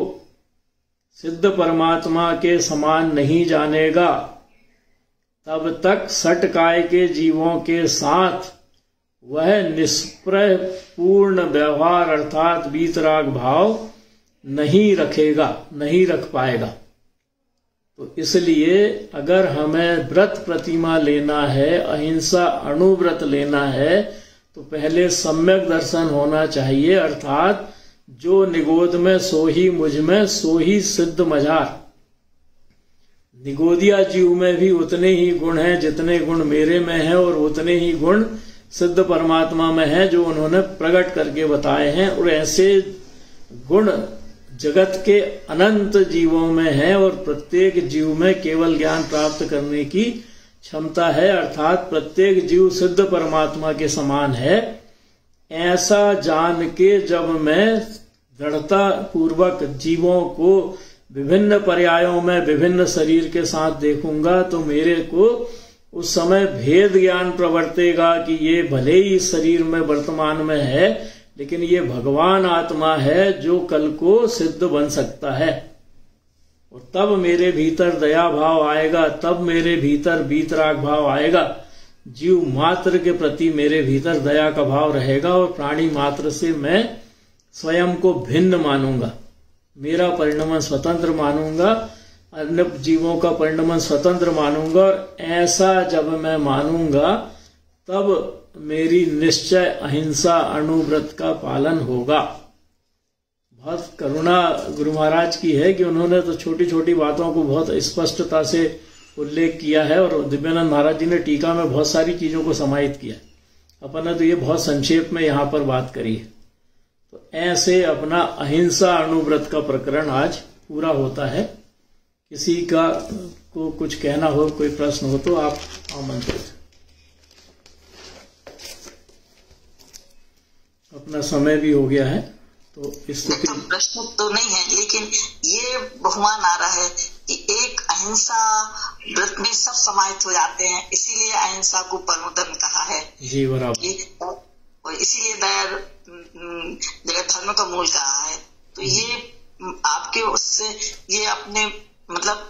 सिद्ध परमात्मा के समान नहीं जानेगा, तब तक सटकाय के जीवों के साथ वह निष्प्रह पूर्ण व्यवहार अर्थात वीतराग भाव नहीं रखेगा, नहीं रख पाएगा। तो इसलिए अगर हमें व्रत प्रतिमा लेना है, अहिंसा अणुव्रत लेना है, तो पहले सम्यक दर्शन होना चाहिए, अर्थात जो निगोद में सो ही मुझ में सो ही सिद्ध मझार। निगोदिया जीव में भी उतने ही गुण हैं जितने गुण मेरे में हैं, और उतने ही गुण सिद्ध परमात्मा में हैं जो उन्होंने प्रकट करके बताए हैं। और ऐसे गुण जगत के अनंत जीवों में हैं, और प्रत्येक जीव में केवल ज्ञान प्राप्त करने की क्षमता है, अर्थात प्रत्येक जीव सिद्ध परमात्मा के समान है। ऐसा जान के जब मैं दृढ़ता पूर्वक जीवों को विभिन्न पर्यायों में विभिन्न शरीर के साथ देखूंगा, तो मेरे को उस समय भेद ज्ञान प्रवर्तेगा कि ये भले ही इस शरीर में वर्तमान में है, लेकिन ये भगवान आत्मा है जो कल को सिद्ध बन सकता है। और तब मेरे भीतर दया भाव आएगा, तब मेरे भीतर वीतराग भाव आएगा। जीव मात्र के प्रति मेरे भीतर दया का भाव रहेगा, और प्राणी मात्र से मैं स्वयं को भिन्न मानूंगा, मेरा परिणमन स्वतंत्र मानूंगा, अन्य जीवों का परिणमन स्वतंत्र मानूंगा। और ऐसा जब मैं मानूंगा तब मेरी निश्चय अहिंसा अणुव्रत का पालन होगा। बहुत करुणा गुरु महाराज की है कि उन्होंने तो छोटी छोटी बातों को बहुत स्पष्टता से उल्लेख किया है, और दिव्यानंद महाराज जी ने टीका में बहुत सारी चीजों को समाहित किया है। अपन ने तो ये बहुत संक्षेप में यहाँ पर बात करी है। तो ऐसे अपना अहिंसा अणुव्रत का प्रकरण आज पूरा होता है। किसी का को कुछ कहना हो, कोई प्रश्न हो तो आप आमंत्रित। अपना समय भी हो गया है, तो स्थिति तो प्रश्न तो नहीं है, लेकिन ये बहुमान आ रहा है कि एक अहिंसा व्रत में सब समाहित हो जाते हैं, इसीलिए अहिंसा को परम धर्म कहा है। जी बराबर। और इसीलिए दया जगत धर्म का मूल कहा है। तो ये आपके उससे ये अपने मतलब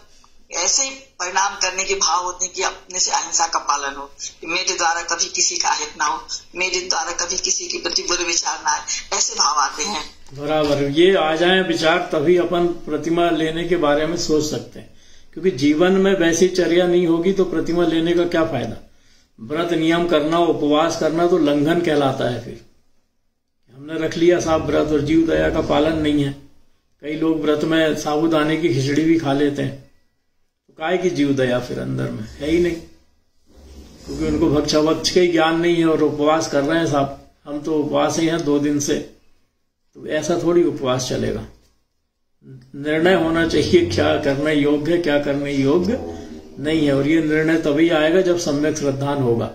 ऐसे परिणाम करने के भाव होते हैं कि अपने से अहिंसा का पालन हो, मेरे द्वारा कभी किसी का अहित ना हो, मेरे द्वारा कभी किसी के प्रति बुरे विचार ना आए, ऐसे भाव आते हैं। बराबर, ये आ जाए विचार तभी अपन प्रतिमा लेने के बारे में सोच सकते हैं। क्योंकि जीवन में वैसी चर्या नहीं होगी तो प्रतिमा लेने का क्या फायदा। व्रत नियम करना, उपवास करना तो लंघन कहलाता है। फिर हमने रख लिया साहब व्रत और जीव दया का पालन नहीं है। कई लोग व्रत में साबूदाने की खिचड़ी भी खा लेते हैं, तो काहे की जीव दया फिर अंदर में है ही नहीं, क्योंकि उनको भक्षा भक्ष का ही ज्ञान नहीं है और उपवास कर रहे हैं साहब। हम तो उपवास ही हैं 2 दिन से, तो ऐसा थोड़ी उपवास चलेगा। निर्णय होना चाहिए क्या करने योग्य है, क्या करने योग्य नहीं है। और ये निर्णय तभी आएगा जब सम्यक श्रद्धान होगा।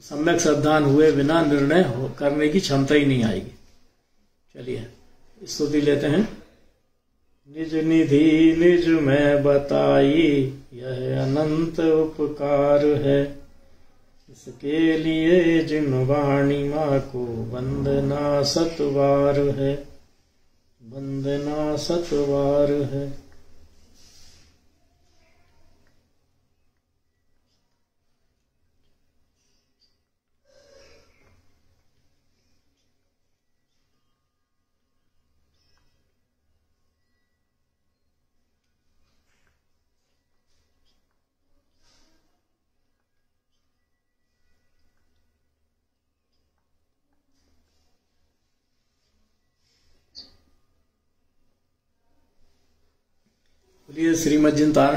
सम्यक श्रद्धान हुए बिना निर्णय करने की क्षमता ही नहीं आएगी। चलिए स्तुति लेते हैं। निज निधि निज में बताई, यह अनंत उपकार है, इसके लिए जिन वाणी माँ को वंदना सतवार है, वंदना सतवार है। बोलिए श्रीमद् जिन तारण